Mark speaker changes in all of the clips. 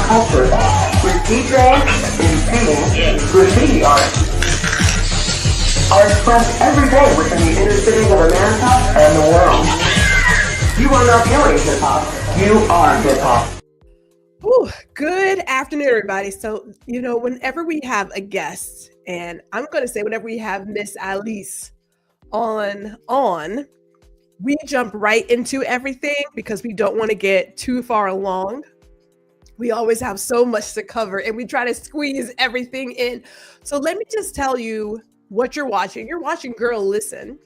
Speaker 1: culture, with DJing and singing graffiti art are expressed every day within the inner cities of America and the world. You are not hearing hip-hop, you are hip-hop.
Speaker 2: Ooh, good afternoon, everybody. So, whenever we have a guest, and I'm going to say whenever we have Miss Alieze on, we jump right into everything because we don't want to get too far along. We always have so much to cover and we try to squeeze everything in. So let me just tell you what you're watching. You're watching Girl Listen,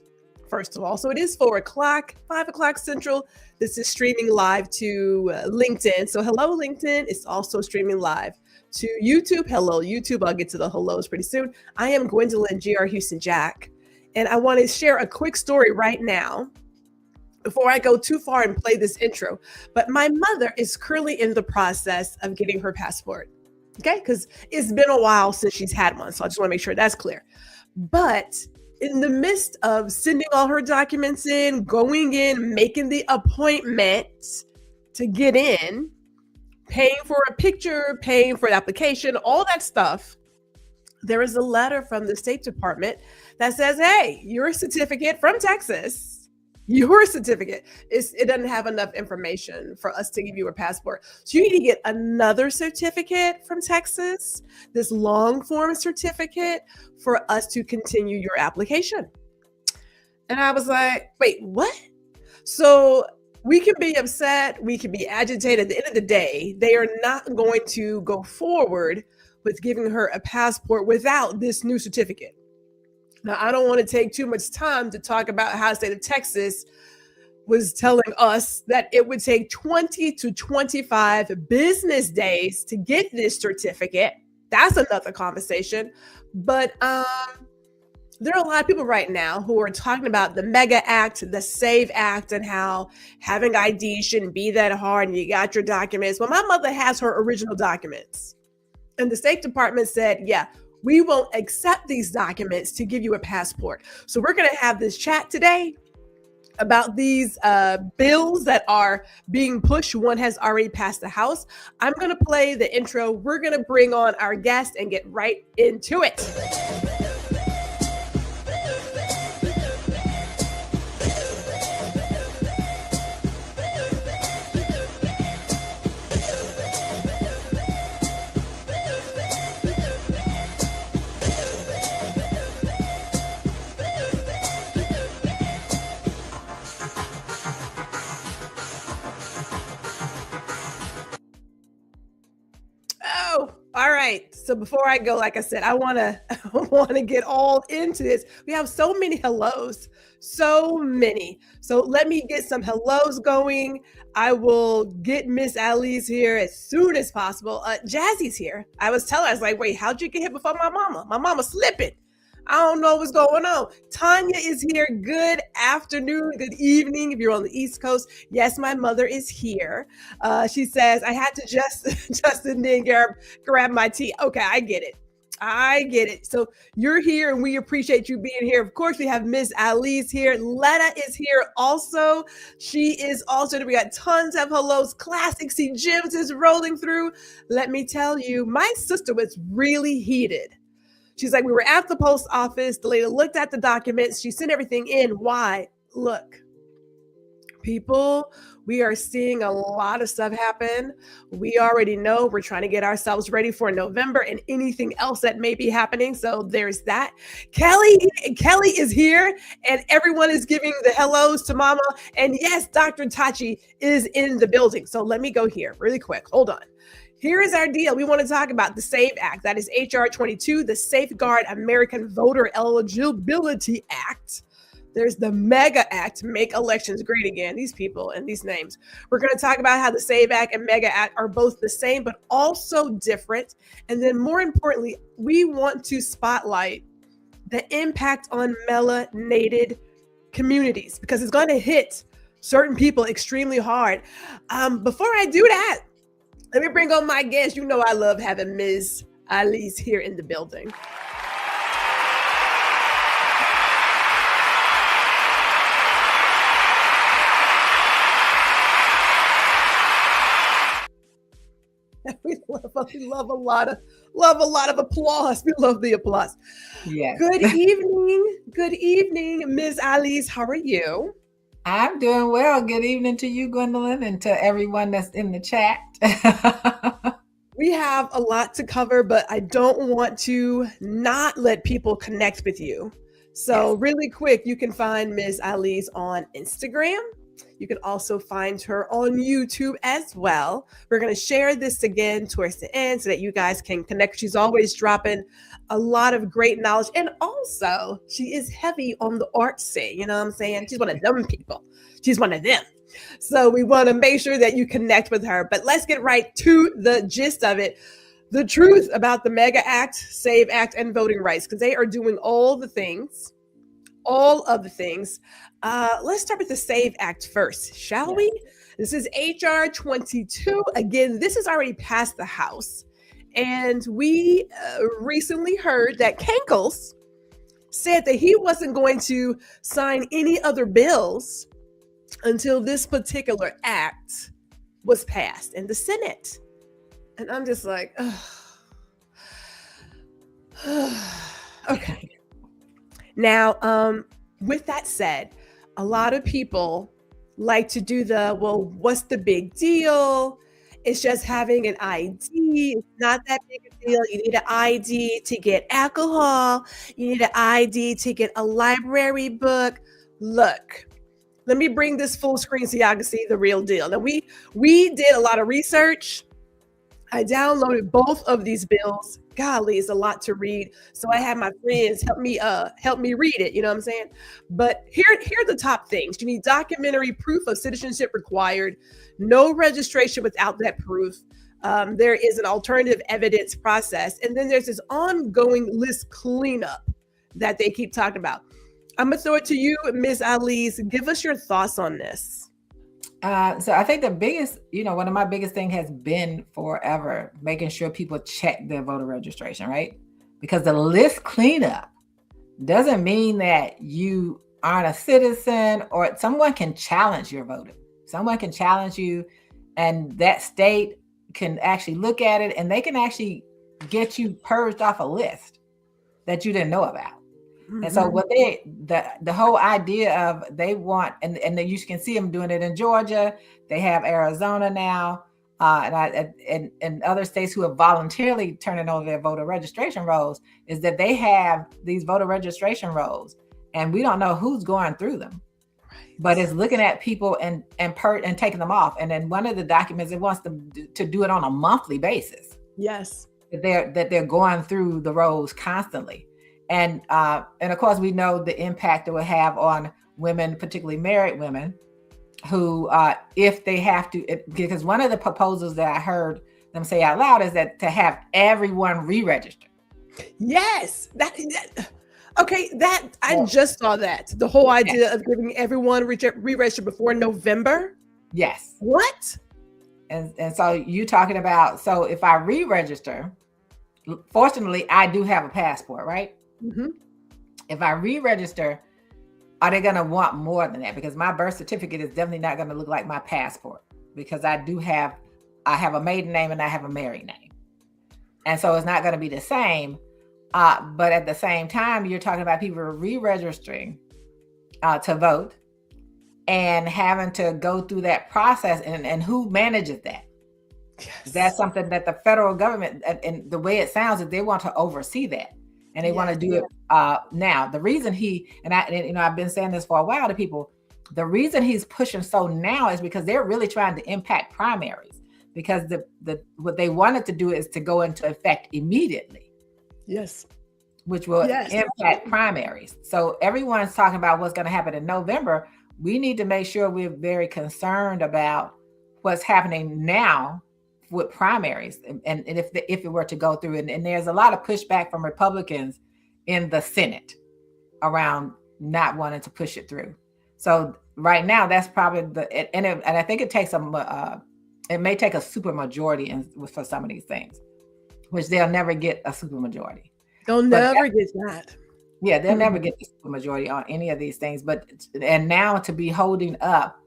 Speaker 2: first of all. So it is 4 o'clock, 5 o'clock Central. This is streaming live to LinkedIn. So hello, LinkedIn. It's also streaming live to YouTube. Hello, YouTube. I'll get to the hellos pretty soon. I am Gwendolyn G.R. Houston Jack, and I want to share a quick story right now before I go too far and play this intro. But my mother is currently in the process of getting her passport. Okay, because it's been a while since she's had one. So I just want to make sure that's clear. But in the midst of sending all her documents in, going in, making the appointment to get in, paying for a picture, paying for the application, all that stuff, there is a letter from the State Department that says, hey, your certificate from Texas, your certificate, it doesn't have enough information for us to give you a passport. So you need to get another certificate from Texas, this long form certificate, for us to continue your application. And I was like, wait, what? So we can be upset, we can be agitated. At the end of the day, they are not going to go forward with giving her a passport without this new certificate. Now, I don't want to take too much time to talk about how the state of Texas was telling us that it would take 20 to 25 business days to get this certificate. That's another conversation. But there are a lot of people right now who are talking about the MEGA Act, the SAVE Act, and how having ID shouldn't be that hard and you got your documents. Well, my mother has her original documents. And the State Department said, yeah, we won't accept these documents to give you a passport. So we're going to have this chat today about these bills that are being pushed. One has already passed the House. I'm going to play the intro. We're going to bring on our guest and get right into it. All right. So before I go, like I said, I want to get all into this. We have so many hellos, so many. So let me get some hellos going. I will get Miss Alieze here as soon as possible. Jazzy's here. I was like, wait, how'd you get here before my mama? My mama slipping. I don't know what's going on. Tanya is here. Good afternoon, good evening if you're on the East Coast. Yes, my mother is here. She says, I had to just then grab my tea. Okay, I get it. So you're here and we appreciate you being here. Of course, we have Miss Alieze here. Letta is here also. She is also, we got tons of hellos. Classic C. Jims is rolling through. Let me tell you, my sister was really heated. She's like, we were at the post office. The lady looked at the documents. She sent everything in. Why? Look, people, we are seeing a lot of stuff happen. We already know we're trying to get ourselves ready for November and anything else that may be happening. So there's that. Kelly is here and everyone is giving the hellos to Mama. And yes, Dr. Tachi is in the building. So let me go here really quick. Hold on. Here is our deal. We want to talk about the SAVE Act. That is HR 22, the Safeguard American Voter Eligibility Act. There's the MEGA Act, Make Elections Great Again. These people and these names. We're going to talk about how the SAVE Act and MEGA Act are both the same, but also different. And then more importantly, we want to spotlight the impact on melanated communities because it's going to hit certain people extremely hard. Before I do that, let me bring on my guest. You know I love having Ms. Alieze here in the building. We We love a lot of applause. We love the applause.
Speaker 3: Yes.
Speaker 2: Good evening, Ms. Alieze. How are you?
Speaker 3: I'm doing well. Good evening to you, Gwendolyn, and to everyone that's in the chat.
Speaker 2: We have a lot to cover, but I don't want to not let people connect with you. So really quick, you can find Ms. Alieze on Instagram. You can also find her on YouTube as well. We're going to share this again towards the end so that you guys can connect. She's always dropping a lot of great knowledge. And also, she is heavy on the art scene. You know what I'm saying? She's one of them people. She's one of them. So we want to make sure that you connect with her. But let's get right to the gist of it. The truth about the Mega Act, SAVE Act, and voting rights, because they are doing all of the things. Let's start with the SAVE Act first, shall we? This is HR 22. Again, this has already passed the House. And we recently heard that Kankles said that he wasn't going to sign any other bills until this particular act was passed in the Senate. And I'm just like, okay. Now, with that said, a lot of people like to do well, what's the big deal? It's just having an ID. It's not that big a deal. You need an ID to get alcohol. You need an ID to get a library book. Look, let me bring this full screen so y'all can see the real deal. Now, we did a lot of research. I downloaded both of these bills. Golly, it's a lot to read. So I had my friends help me read it. You know what I'm saying? But here are the top things. You need documentary proof of citizenship required. No registration without that proof. There is an alternative evidence process. And then there's this ongoing list cleanup that they keep talking about. I'm going to throw it to you, Ms. Alieze. Give us your thoughts on this.
Speaker 3: So I think the biggest, one of my biggest thing has been forever making sure people check their voter registration, right? Because the list cleanup doesn't mean that you aren't a citizen, or someone can challenge your voting. Someone can challenge you, and that state can actually look at it, and they can actually get you purged off a list that you didn't know about. Mm-hmm. And so what the whole idea of they want, and you can see them doing it in Georgia. They have Arizona now, and other states who have voluntarily turning over their voter registration rolls, is that they have these voter registration rolls, and we don't know who's going through them. Right. But it's looking at people and taking them off. And then one of the documents, it wants them to do it on a monthly basis.
Speaker 2: Yes,
Speaker 3: that they're going through the rolls constantly. And of course, we know the impact it will have on women, particularly married women, who, if they have to, because one of the proposals that I heard them say out loud is that to have everyone re-register.
Speaker 2: Yes, I just saw that. The whole idea of giving everyone re-register before November.
Speaker 3: Yes.
Speaker 2: What?
Speaker 3: And so you talking about, so if I re-register, fortunately, I do have a passport, right? Mm-hmm. If I re-register, are they going to want more than that? Because my birth certificate is definitely not going to look like my passport, because I have a maiden name and I have a married name. And so it's not going to be the same. But at the same time, you're talking about people re-registering to vote and having to go through that process. And who manages that? Yes. That's something that the federal government, and the way it sounds, is they want to oversee that. And they want to do it now. The reason I've been saying this for a while to people, the reason he's pushing so now is because they're really trying to impact primaries, because what they wanted to do is to go into effect immediately.
Speaker 2: Yes.
Speaker 3: Which will impact primaries. So everyone's talking about what's going to happen in November. We need to make sure we're very concerned about what's happening now with primaries, and if it were to go through, and there's a lot of pushback from Republicans in the Senate around not wanting to push it through. So right now, that's probably and I think it takes it may take a super majority for some of these things, which they'll never get a super majority.
Speaker 2: They'll never get that.
Speaker 3: Yeah, they'll never get the super majority on any of these things. And now to be holding up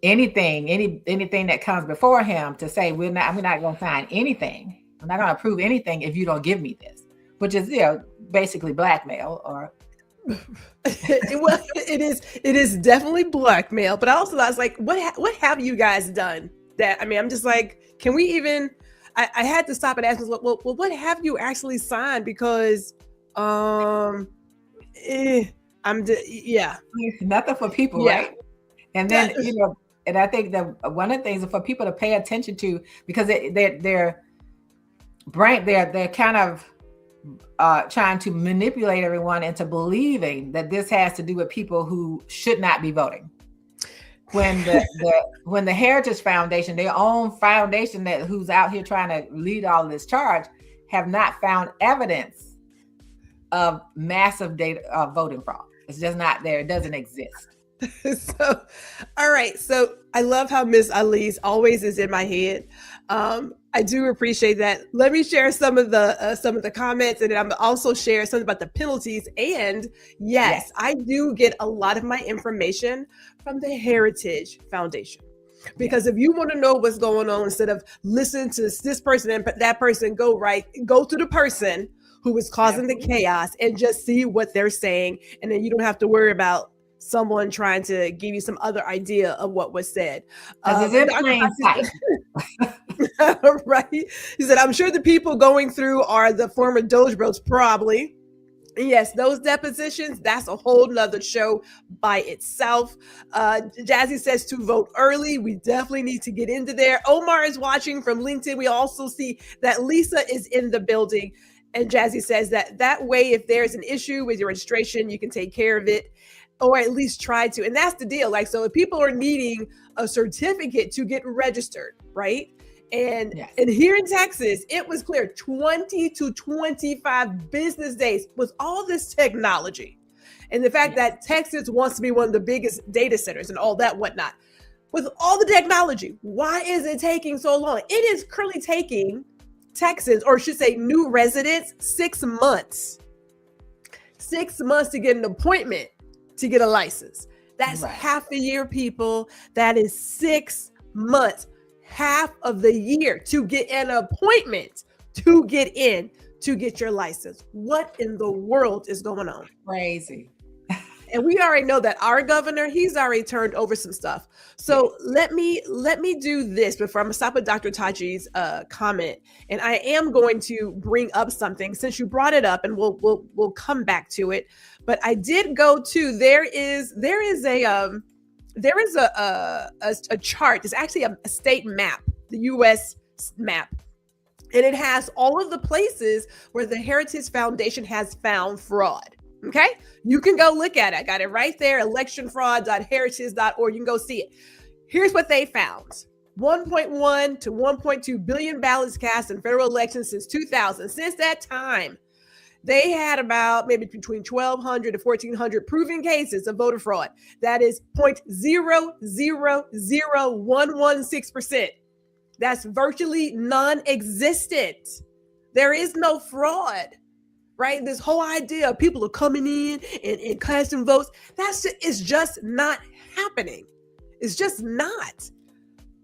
Speaker 3: anything that comes before him to say we're not going to sign anything. I'm not going to approve anything if you don't give me this, which is basically blackmail. Or
Speaker 2: it is definitely blackmail. But I was like, what have you guys done? That I'm just like, can we even? I had to stop and ask myself, well, what have you actually signed? Because
Speaker 3: nothing for people, right? And then and I think that one of the things for people to pay attention to, because their brain, they're kind of trying to manipulate everyone into believing that this has to do with people who should not be voting. When the Heritage Foundation, their own foundation who's out here trying to lead all this charge, have not found evidence of massive data voting fraud. It's just not there. It doesn't exist.
Speaker 2: So, all right. So I love how Miss Alieze always is in my head. I do appreciate that. Let me share some of the comments, and then I'm also share something about the penalties. And yes, I do get a lot of my information from the Heritage Foundation. Because if you want to know what's going on, instead of listening to this person and that person, go to the person who is causing the chaos and just see what they're saying. And then you don't have to worry about someone trying to give you some other idea of what was said.
Speaker 3: It's in plain sight.
Speaker 2: Right. He said, I'm sure the people going through are the former Doge Bros, probably. Yes, those depositions, that's a whole nother show by itself. Jazzy says to vote early. We definitely need to get into there. Omar is watching from LinkedIn. We also see that Lisa is in the building. And Jazzy says that way, if there's an issue with your registration, you can take care of it, or at least try to. And that's the deal. Like, so if people are needing a certificate to get registered, right? And here in Texas, it was clear 20 to 25 business days with all this technology. And the fact that Texas wants to be one of the biggest data centers and all that whatnot. With all the technology, why is it taking so long? It is currently taking Texans, or I should say new residents, 6 months. 6 months to get an appointment to get a license. That's half a year, people. That is 6 months. Half of the year to get an appointment to get in to get your license. What in the world is going on?
Speaker 3: Crazy.
Speaker 2: And we already know that our governor, he's already turned over some stuff. So let me do this before I'm gonna stop with Dr. Taji's comment. And I am going to bring up something since you brought it up, and we'll come back to it. But I did go to there is a chart. It's actually a state map, the U.S. map. And it has all of the places where the Heritage Foundation has found fraud. Okay? You can go look at it. I got it right there, electionfraud.heritage.org. You can go see it. Here's what they found. 1.1 to 1.2 billion ballots cast in federal elections since 2000. Since that time, they had about maybe between 1,200 to 1,400 proven cases of voter fraud. That is 0.000116%. That's virtually non-existent. There is no fraud, right? This whole idea of people are coming in and casting votes, it's just not happening. It's just not.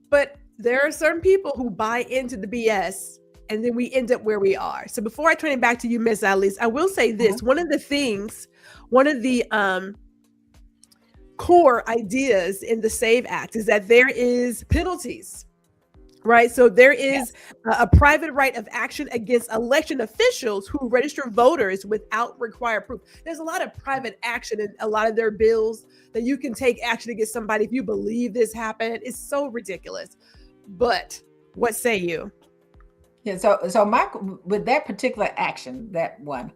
Speaker 2: But there are certain people who buy into the BS, and then we end up where we are. So before I turn it back to you, Miss Alieze, I will say this. One of the core ideas in the SAVE Act is that there is penalties, right? So there is a private right of action against election officials who register voters without required proof. There's a lot of private action in a lot of their bills that you can take action against somebody if you believe this happened. It's so ridiculous. But what say you?
Speaker 3: Yeah, so Michael, with that particular action, that one,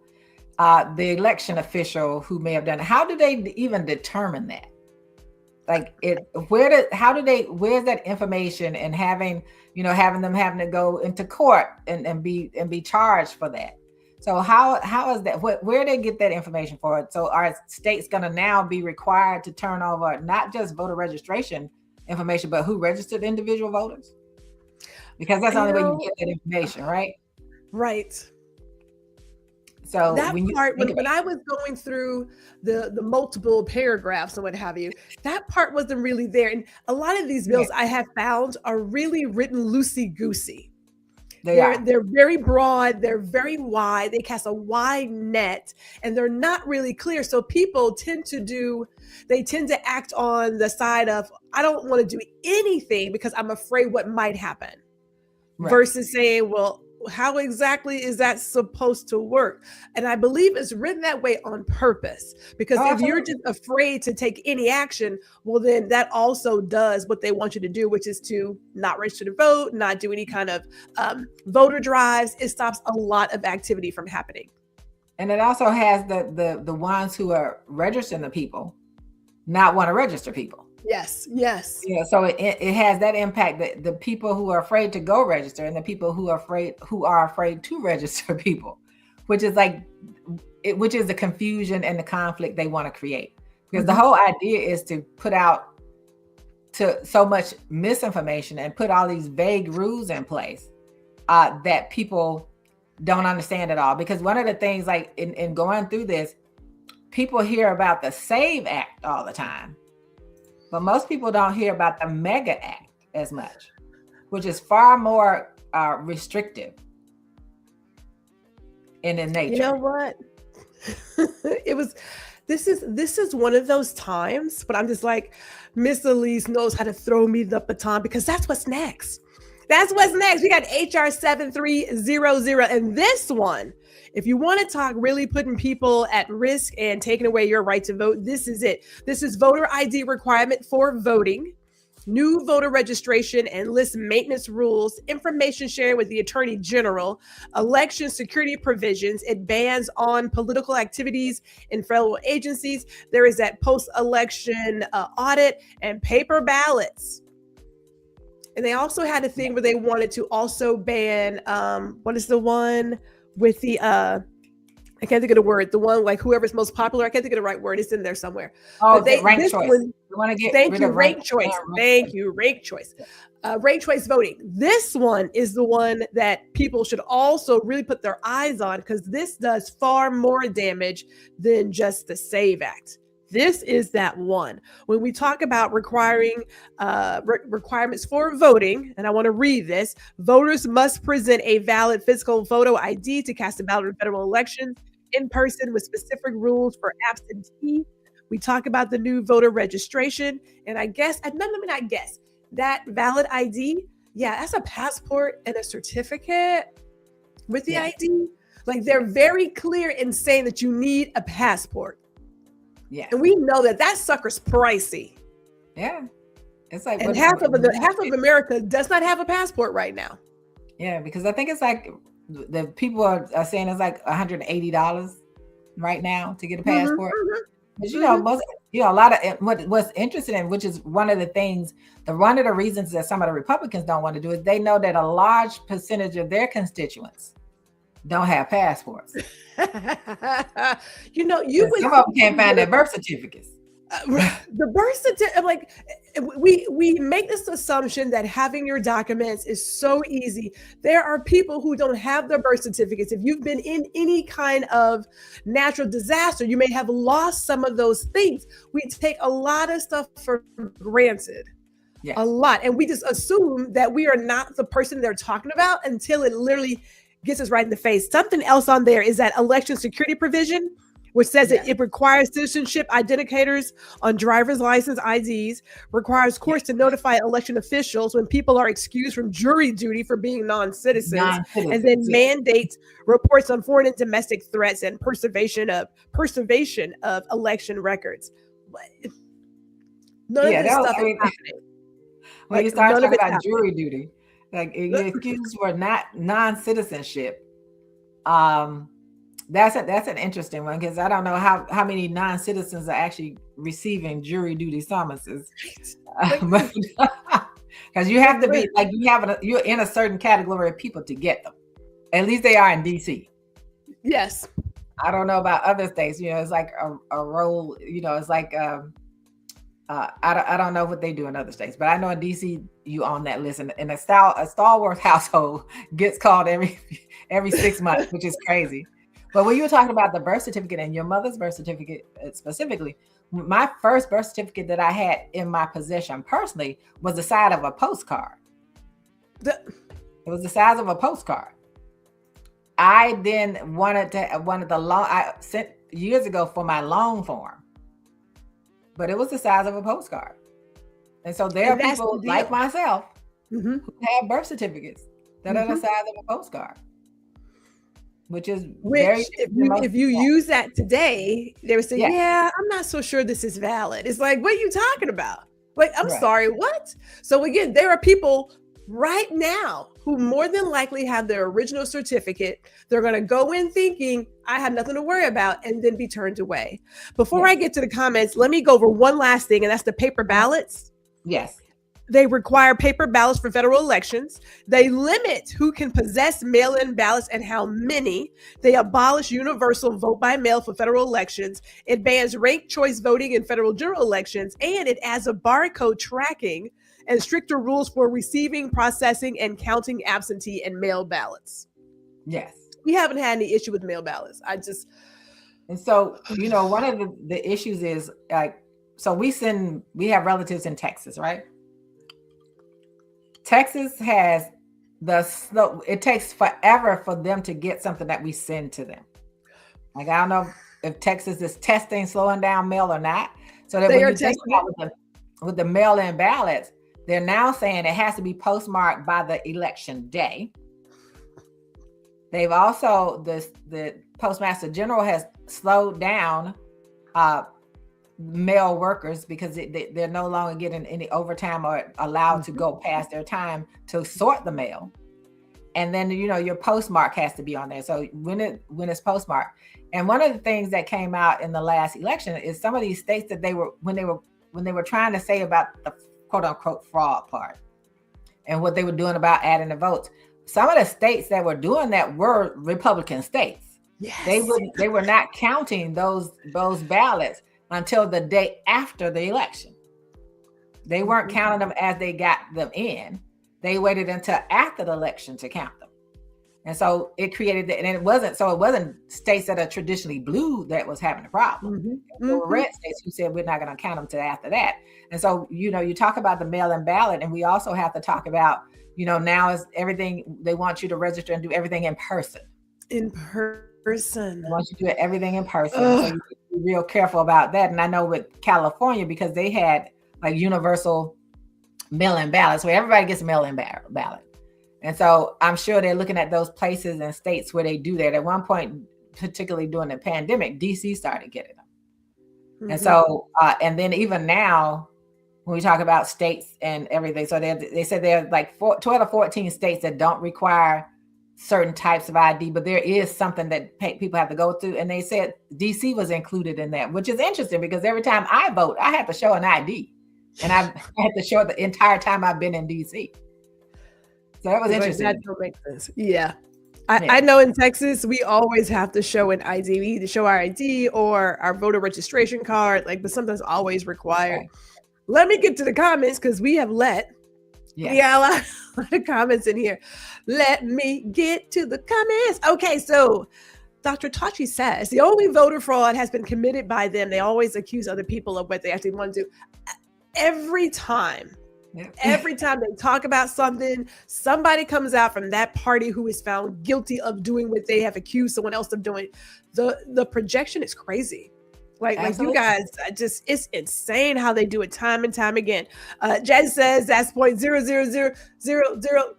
Speaker 3: the election official who may have done it, how do they even determine that? Like where's that information, and having them having to go into court and be charged for that? So how is that? Where do they get that information for it? So are states going to now be required to turn over not just voter registration information, but who registered individual voters? Because that's the only way you get that information, right?
Speaker 2: Right.
Speaker 3: So
Speaker 2: that
Speaker 3: when you
Speaker 2: part,
Speaker 3: think
Speaker 2: when
Speaker 3: about
Speaker 2: I was going through the multiple paragraphs and what have you, that part wasn't really there. And a lot of these bills I have found are really written loosey goosey. They're very broad, they're very wide, they cast a wide net, and they're not really clear. So people tend to act on the side of, I don't want to do anything because I'm afraid what might happen. Right. Versus saying, well, how exactly is that supposed to work? And I believe it's written that way on purpose, because if you're just afraid to take any action, well, then that also does what they want you to do, which is to not register to vote, not do any kind of voter drives. It stops a lot of activity from happening.
Speaker 3: And it also has the ones who are registering the people not want to register people.
Speaker 2: Yes.
Speaker 3: Yeah. So it has that impact, that the people who are afraid to go register and the people who are afraid to register people, which is the confusion and the conflict they want to create. Because the whole idea is to put out to so much misinformation and put all these vague rules in place that people don't understand at all. Because one of the things, like in going through this, people hear about the SAVE Act all the time. But most people don't hear about the Mega Act as much, which is far more restrictive in nature.
Speaker 2: You know what? This is one of those times, but I'm just like, Miss Alieze knows how to throw me the baton, because that's what's next. That's what's next. We got HR 7300, and this one, if you want to talk really putting people at risk and taking away your right to vote, this is it. This is voter ID requirement for voting, new voter registration and list maintenance rules, information sharing with the Attorney General, election security provisions. It bans on political activities in federal agencies. There is that post-election audit and paper ballots. And they also had a thing where they wanted to also ban, what is the one with the, I can't think of the word, the one like whoever's most popular, I can't think of the right word, it's in there somewhere.
Speaker 3: Oh, rank choice. You want to get
Speaker 2: thank you, rank choice. Thank you, rank choice. Rank choice voting. This one is the one that people should also really put their eyes on, because this does far more damage than just the SAVE Act. This is that one. When we talk about requiring requirements for voting, and I want to read this: voters must present a valid physical photo ID to cast a ballot in federal elections in person, with specific rules for absentee. We talk about the new voter registration, and I guess, let me not guess, that valid ID, yeah, that's a passport and a certificate with the ID. Like, they're very clear in saying that you need a passport. Yeah, and we know that sucker's pricey.
Speaker 3: Yeah, it's like,
Speaker 2: and half of America does not have a passport right now.
Speaker 3: Yeah, because I think it's like the people are saying it's like $180 right now to get a passport. But a lot of what's interesting, and which is one of the things, one of the reasons that some of the Republicans don't want to do, is they know that a large percentage of their constituents don't have passports.
Speaker 2: Some of
Speaker 3: them can't find their birth certificates.
Speaker 2: The birth certificate, like, we make this assumption that having your documents is so easy. There are people who don't have their birth certificates. If you've been in any kind of natural disaster, you may have lost some of those things. We take a lot of stuff for granted. Yeah. A lot. And we just assume that we are not the person they're talking about until it literally gets us right in the face. Something else on there is that election security provision, which says that it requires citizenship identifiers on driver's license IDs, requires courts to notify election officials when people are excused from jury duty for being non-citizens, and then mandates reports on foreign and domestic threats and preservation of election records. None of this stuff is happening.
Speaker 3: When you start talking about jury duty, like you're excused for non-citizenship, that's an interesting one, because I don't know how many non-citizens are actually receiving jury duty summonses. Because you have to be like, you're in a certain category of people to get them. At least they are in DC.
Speaker 2: Yes.
Speaker 3: I don't know about other states. It's like a role. It's like I don't know what they do in other states, but I know in DC you on that list, and a Stallworth household gets called every 6 months, which is crazy. But when you were talking about the birth certificate and your mother's birth certificate specifically, my first birth certificate that I had in my possession personally was the size of a postcard. It was the size of a postcard. I then wanted the long, I sent years ago for my long form, but it was the size of a postcard. And so there are people like myself who have birth certificates that are the size of a postcard.
Speaker 2: If you use that today, they would say, yeah, I'm not so sure this is valid. It's like, what are you talking about? Like, I'm sorry, what? So again, there are people right now who more than likely have their original certificate. They're going to go in thinking, I have nothing to worry about, and then be turned away. Before I get to the comments, let me go over one last thing, and that's the paper ballots.
Speaker 3: Yes.
Speaker 2: They require paper ballots for federal elections. They limit who can possess mail-in ballots and how many. They abolish universal vote by mail for federal elections. It bans ranked choice voting in federal general elections, and it adds a barcode tracking and stricter rules for receiving, processing, and counting absentee and mail ballots.
Speaker 3: Yes.
Speaker 2: We haven't had any issue with mail ballots.
Speaker 3: And so, one of the issues is so we have relatives in Texas, right? Texas has it takes forever for them to get something that we send to them. Like, I don't know if Texas is testing slowing down mail or not. So that when you think about with the mail-in ballots, they're now saying it has to be postmarked by the election day. They've also, the Postmaster General has slowed down mail workers because they're no longer getting any overtime or allowed to go past their time to sort the mail. And then, your postmark has to be on there. So when it's postmarked. And one of the things that came out in the last election is some of these states that when they were trying to say about the quote unquote fraud part and what they were doing about adding the votes. Some of the states that were doing that were Republican states.
Speaker 2: Yes.
Speaker 3: They were not counting those ballots until the day after the election. They weren't counting them as they got them in. They waited until after the election to count them. And so it created and it wasn't states that are traditionally blue that was having a problem. There were red states who said we're not going to count them till after that. And so, you talk about the mail-in ballot, and we also have to talk about, now is everything, they want you to register and do everything in person.
Speaker 2: In person.
Speaker 3: They want you to do everything in person. So you be real careful about that. And I know with California, because they had like universal mail-in ballots where everybody gets a mail-in ballot. And so I'm sure they're looking at those places and states where they do that. At one point, particularly during the pandemic, DC started getting them. And so, and then even now, when we talk about states and everything, so they said there are like 12 or 14 states that don't require certain types of ID, but there is something that people have to go through. And they said DC was included in that, which is interesting because every time I vote, I have to show an ID. And I had to show the entire time I've been in DC. So that was interesting.
Speaker 2: That don't make sense. Yeah. I know in Texas, we always have to show an ID. We either show our ID or our voter registration card, but sometimes always required. Okay. Let me get to the comments because we have a lot of comments in here. Let me get to the comments. Okay, so Dr. Tachi says the only voter fraud has been committed by them. They always accuse other people of what they actually want to do. Every time they talk about something, somebody comes out from that party who is found guilty of doing what they have accused someone else of doing. The projection is crazy. Like you guys, it's insane how they do it time and time again. Jazz says that's 0.00000.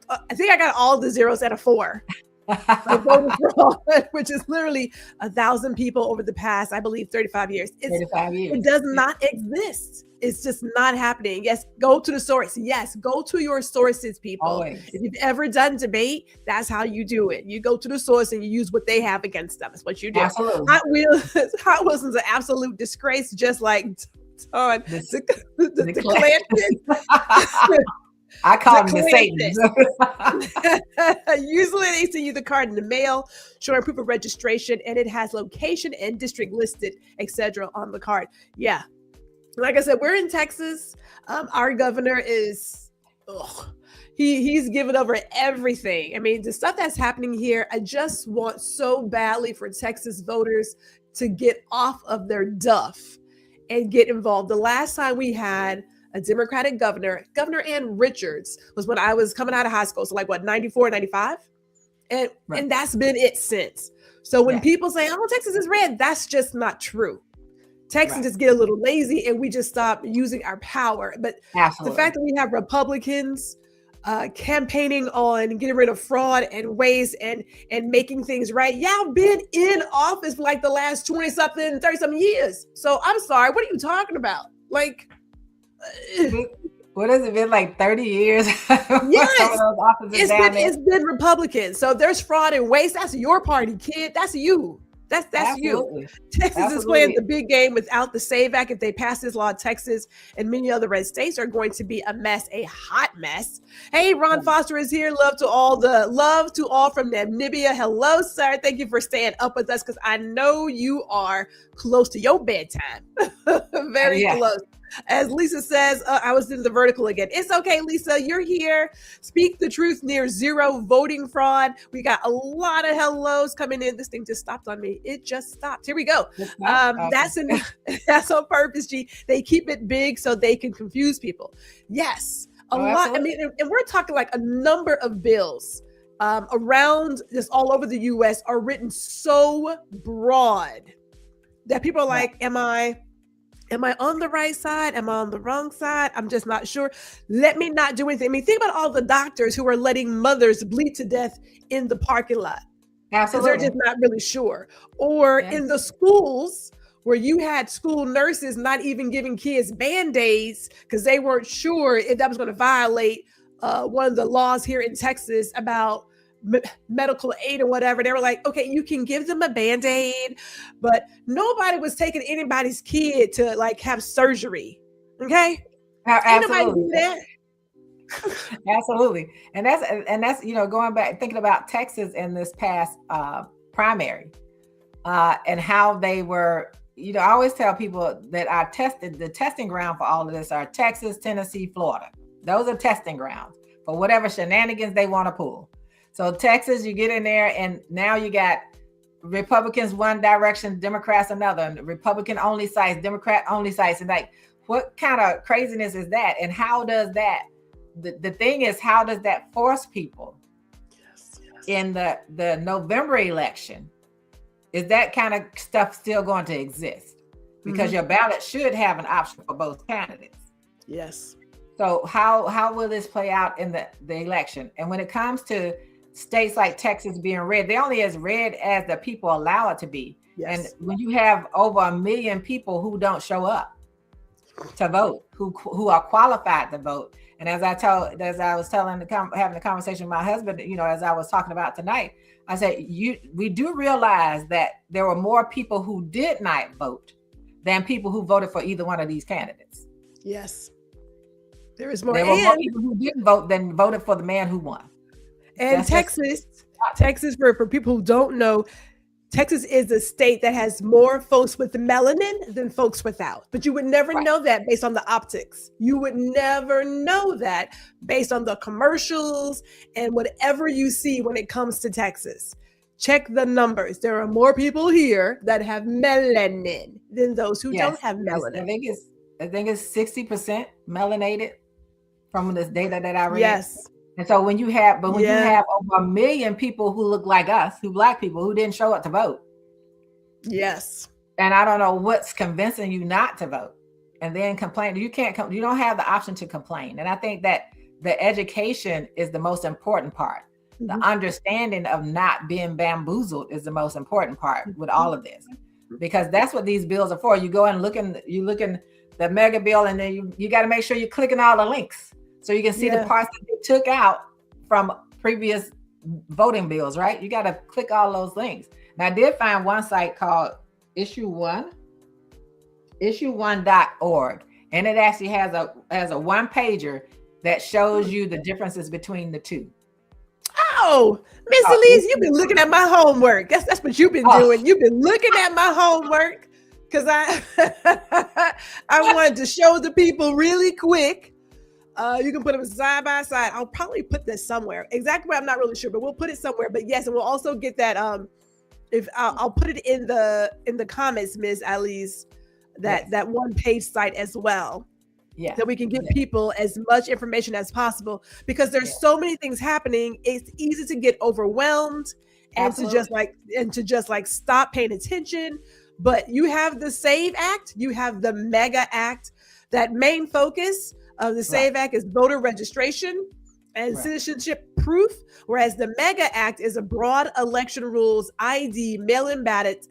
Speaker 2: I think I got all the zeros at a 4. Voter fraud, which is literally 1,000 people over the past, I believe, 35 years. 35 years. It does not exist. It's just not happening. Yes, go to the source. Yes, go to your sources, people.
Speaker 3: Always.
Speaker 2: If you've ever done debate, that's how you do it. You go to the source and you use what they have against them. That's what you do.
Speaker 3: Absolutely.
Speaker 2: Hot Wheels is an absolute disgrace, just like on the Clanton.
Speaker 3: I call them the Satans.
Speaker 2: Usually they send you the card in the mail showing proof of registration, and it has location and district listed, etc. on the card. Yeah. Like I said, we're in Texas. Our governor is, He's given over everything. I mean, the stuff that's happening here, I just want so badly for Texas voters to get off of their duff and get involved. The last time we had a Democratic Governor Ann Richards, was when I was coming out of high school. So like what, 94, 95? And that's been it since. So when people say, oh, Texas is red, that's just not true. Texans just get a little lazy and we just stop using our power. But the fact that we have Republicans campaigning on getting rid of fraud and waste and making things right. Y'all been in office for like the last 20 something, 30 something years. So I'm sorry, what are you talking about? Like,
Speaker 3: what has it been, like 30 years?
Speaker 2: Yes, it's been Republicans. So there's fraud and waste. That's your party, kid. That's you. That's you. Texas is playing the big game without the SAVE Act. If they pass this law, Texas and many other red states are going to be a mess, a hot mess. Hey, Ron Foster is here. Love to all from Namibia. Hello, sir. Thank you for staying up with us because I know you are close to your bedtime. Very close. As Lisa says, I was in the vertical again. It's okay, Lisa. You're here. Speak the truth, near zero voting fraud. We got a lot of hellos coming in. This thing just stopped on me. It just stopped. Here we go. That's on purpose, G. They keep it big so they can confuse people. Yes, a lot. Absolutely. I mean, and we're talking like a number of bills around just all over the U.S. are written so broad that people are like, Am I on the right side? Am I on the wrong side? I'm just not sure. Let me not do anything. I mean, think about all the doctors who are letting mothers bleed to death in the parking lot. Absolutely. They're just not really sure. Or in the schools where you had school nurses not even giving kids Band-Aids because they weren't sure if that was going to violate one of the laws here in Texas about medical aid or whatever. They were like, okay, you can give them a Band-Aid, but nobody was taking anybody's kid to like have surgery. Okay.
Speaker 3: Absolutely. Do that. Absolutely. And that's, going back, thinking about Texas in this past primary and how they were, I always tell people that the testing ground for all of this are Texas, Tennessee, Florida. Those are testing grounds for whatever shenanigans they want to pull. So Texas, you get in there and now you got Republicans one direction, Democrats another, and Republican only sites, Democrat only sites. And like, what kind of craziness is that? And how does that, the thing is, how does that force people in the November election? Is that kind of stuff still going to exist? Because your ballot should have an option for both candidates.
Speaker 2: Yes. So
Speaker 3: how will this play out in the election? And when it comes to states like Texas being red, they're only as red as the people allow it to be. Yes. And when you have over 1 million people who don't show up to vote, who are qualified to vote, and as I was having the conversation with my husband, as I was talking about tonight, I said, we do realize that there were more people who did not vote than people who voted for either one of these candidates.
Speaker 2: Yes. There were
Speaker 3: more people who didn't vote than voted for the man who won.
Speaker 2: And Texas, for people who don't know, Texas is a state that has more folks with melanin than folks without. But you would never know that based on the optics. You would never know that based on the commercials and whatever you see when it comes to Texas. Check the numbers. There are more people here that have melanin than those who don't have melanin.
Speaker 3: I think it's 60% melanated from this data that I read.
Speaker 2: Yes.
Speaker 3: And so when you have over 1 million people who look like us, Black people who didn't show up to vote.
Speaker 2: Yes.
Speaker 3: And I don't know what's convincing you not to vote and then complain. You don't have the option to complain. And I think that the education is the most important part. The understanding of not being bamboozled is the most important part with all of this, because that's what these bills are for. You go and look in the mega bill, and then you got to make sure you're clicking all the links so you can see the parts that they took out from previous voting bills, right? You got to click all those links. Now, I did find one site called issue1.org, and it actually has a one pager that shows you the differences between the two.
Speaker 2: Oh, Miss Alieze, you've been looking at my homework. That's what you've been doing. You've been looking at my homework because I wanted to show the people really quick You can put them side by side. I'll probably put this somewhere. Exactly where I'm not really sure, but we'll put it somewhere. But yes, and we'll also get that. If I'll put it in the comments, Ms. Alieze, that one page site as well. Yeah, that we can give people as much information as possible, because there's so many things happening. It's easy to get overwhelmed and to just like stop paying attention. But you have the SAVE Act, you have the MEGA Act. That main focus of the SAVE Act is voter registration and citizenship proof, whereas the MEGA Act is a broad election rules, ID, mail-in ballots,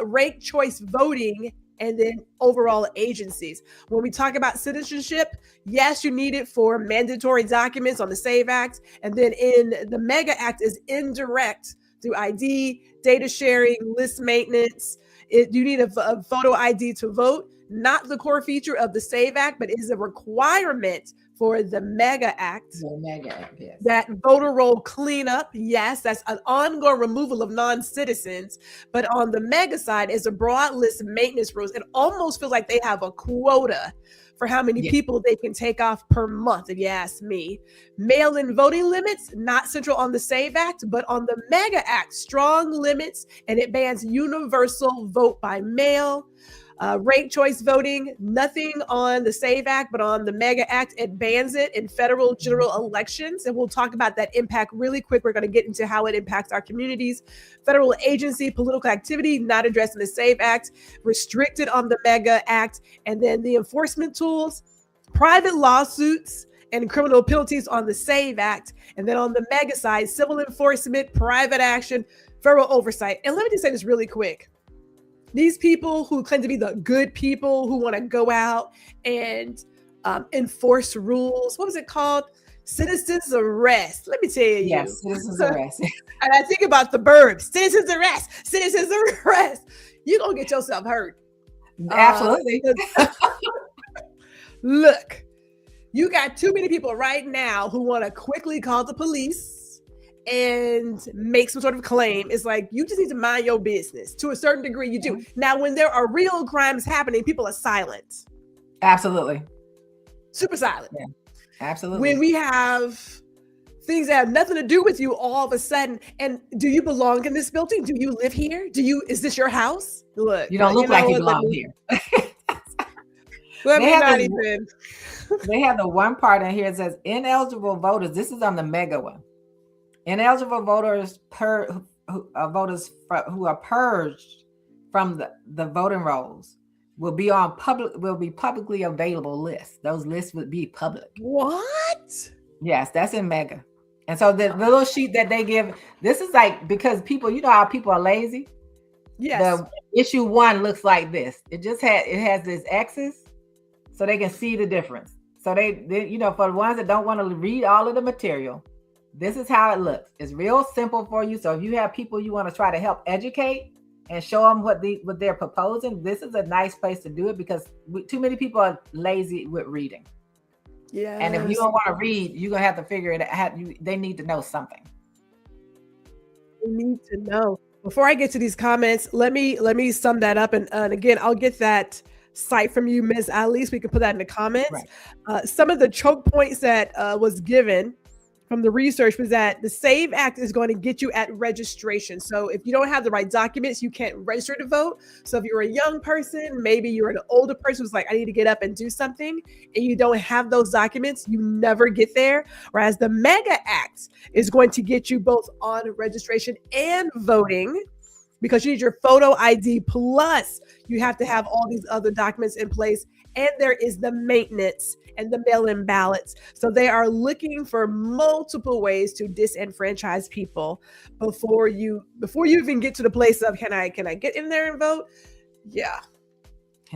Speaker 2: ranked choice voting, and then overall agencies. When we talk about citizenship, yes, you need it for mandatory documents on the SAVE Act. And then in the MEGA Act is indirect through ID, data sharing, list maintenance. You need a photo ID to vote, not the core feature of the SAVE Act, but is a requirement for the MEGA Act. The MEGA Act, yes. That voter roll cleanup, yes, that's an ongoing removal of non-citizens. But on the MEGA side is a broad list of maintenance rules. It almost feels like they have a quota for how many people they can take off per month, if you ask me. Mail-in voting limits, not central on the SAVE Act, but on the MEGA Act, strong limits, and it bans universal vote by mail. Ranked choice voting, nothing on the SAVE Act, but on the MEGA Act, it bans it in federal general elections. And we'll talk about that impact really quick. We're going to get into how it impacts our communities. Federal agency, political activity, not addressed in the SAVE Act, restricted on the MEGA Act. And then the enforcement tools, private lawsuits and criminal penalties on the SAVE Act. And then on the MEGA side, civil enforcement, private action, federal oversight. And let me just say this really quick. These people who claim to be the good people who want to go out and enforce rules. What was it called? Citizens arrest. Let me tell you.
Speaker 3: Yes, citizens arrest.
Speaker 2: And I think about the Burbs. Citizens arrest. Citizens arrest. You're going to get yourself hurt.
Speaker 3: Absolutely.
Speaker 2: Look, you got too many people right now who want to quickly call the police and make some sort of claim. It's like, you just need to mind your business. To a certain degree, you do. Now, when there are real crimes happening, people are silent.
Speaker 3: Absolutely.
Speaker 2: Super silent.
Speaker 3: Yeah, absolutely.
Speaker 2: When we have things that have nothing to do with you all of a sudden, and do you belong in this building? Do you live here? Is this your house? Look.
Speaker 3: You don't look like you belong here.
Speaker 2: Let me not even.
Speaker 3: They have the one part in here that says ineligible voters. This is on the MEGA one. Ineligible voters who are purged from the voting rolls will be publicly available lists. Those lists would be public.
Speaker 2: What?
Speaker 3: Yes, that's in MEGA. And so the little sheet that they give, this is like, because people, you know how people are lazy.
Speaker 2: Yes.
Speaker 3: The issue 1 looks like this. It has this X's so they can see the difference. So they for the ones that don't want to read all of the material, this is how it looks. It's real simple for you. So if you have people you want to try to help educate and show them what they're proposing, this is a nice place to do it, because too many people are lazy with reading. Yeah. And if you don't want to read, you're going to have to figure it out. They need to know something.
Speaker 2: They need to know. Before I get to these comments, let me sum that up. And again, I'll get that site from you, Ms. Alieze. We can put that in the comments. Right. Some of the choke points that was given from the research was that the SAVE Act is going to get you at registration. So if you don't have the right documents, you can't register to vote. So if you're a young person, maybe you're an older person who's like, I need to get up and do something, and you don't have those documents, you never get there. Whereas the MEGA Act is going to get you both on registration and voting, because you need your photo ID, plus you have to have all these other documents in place. And there is the maintenance and the mail-in ballots. So they are looking for multiple ways to disenfranchise people before you even get to the place of, can I get in there and vote? Yeah.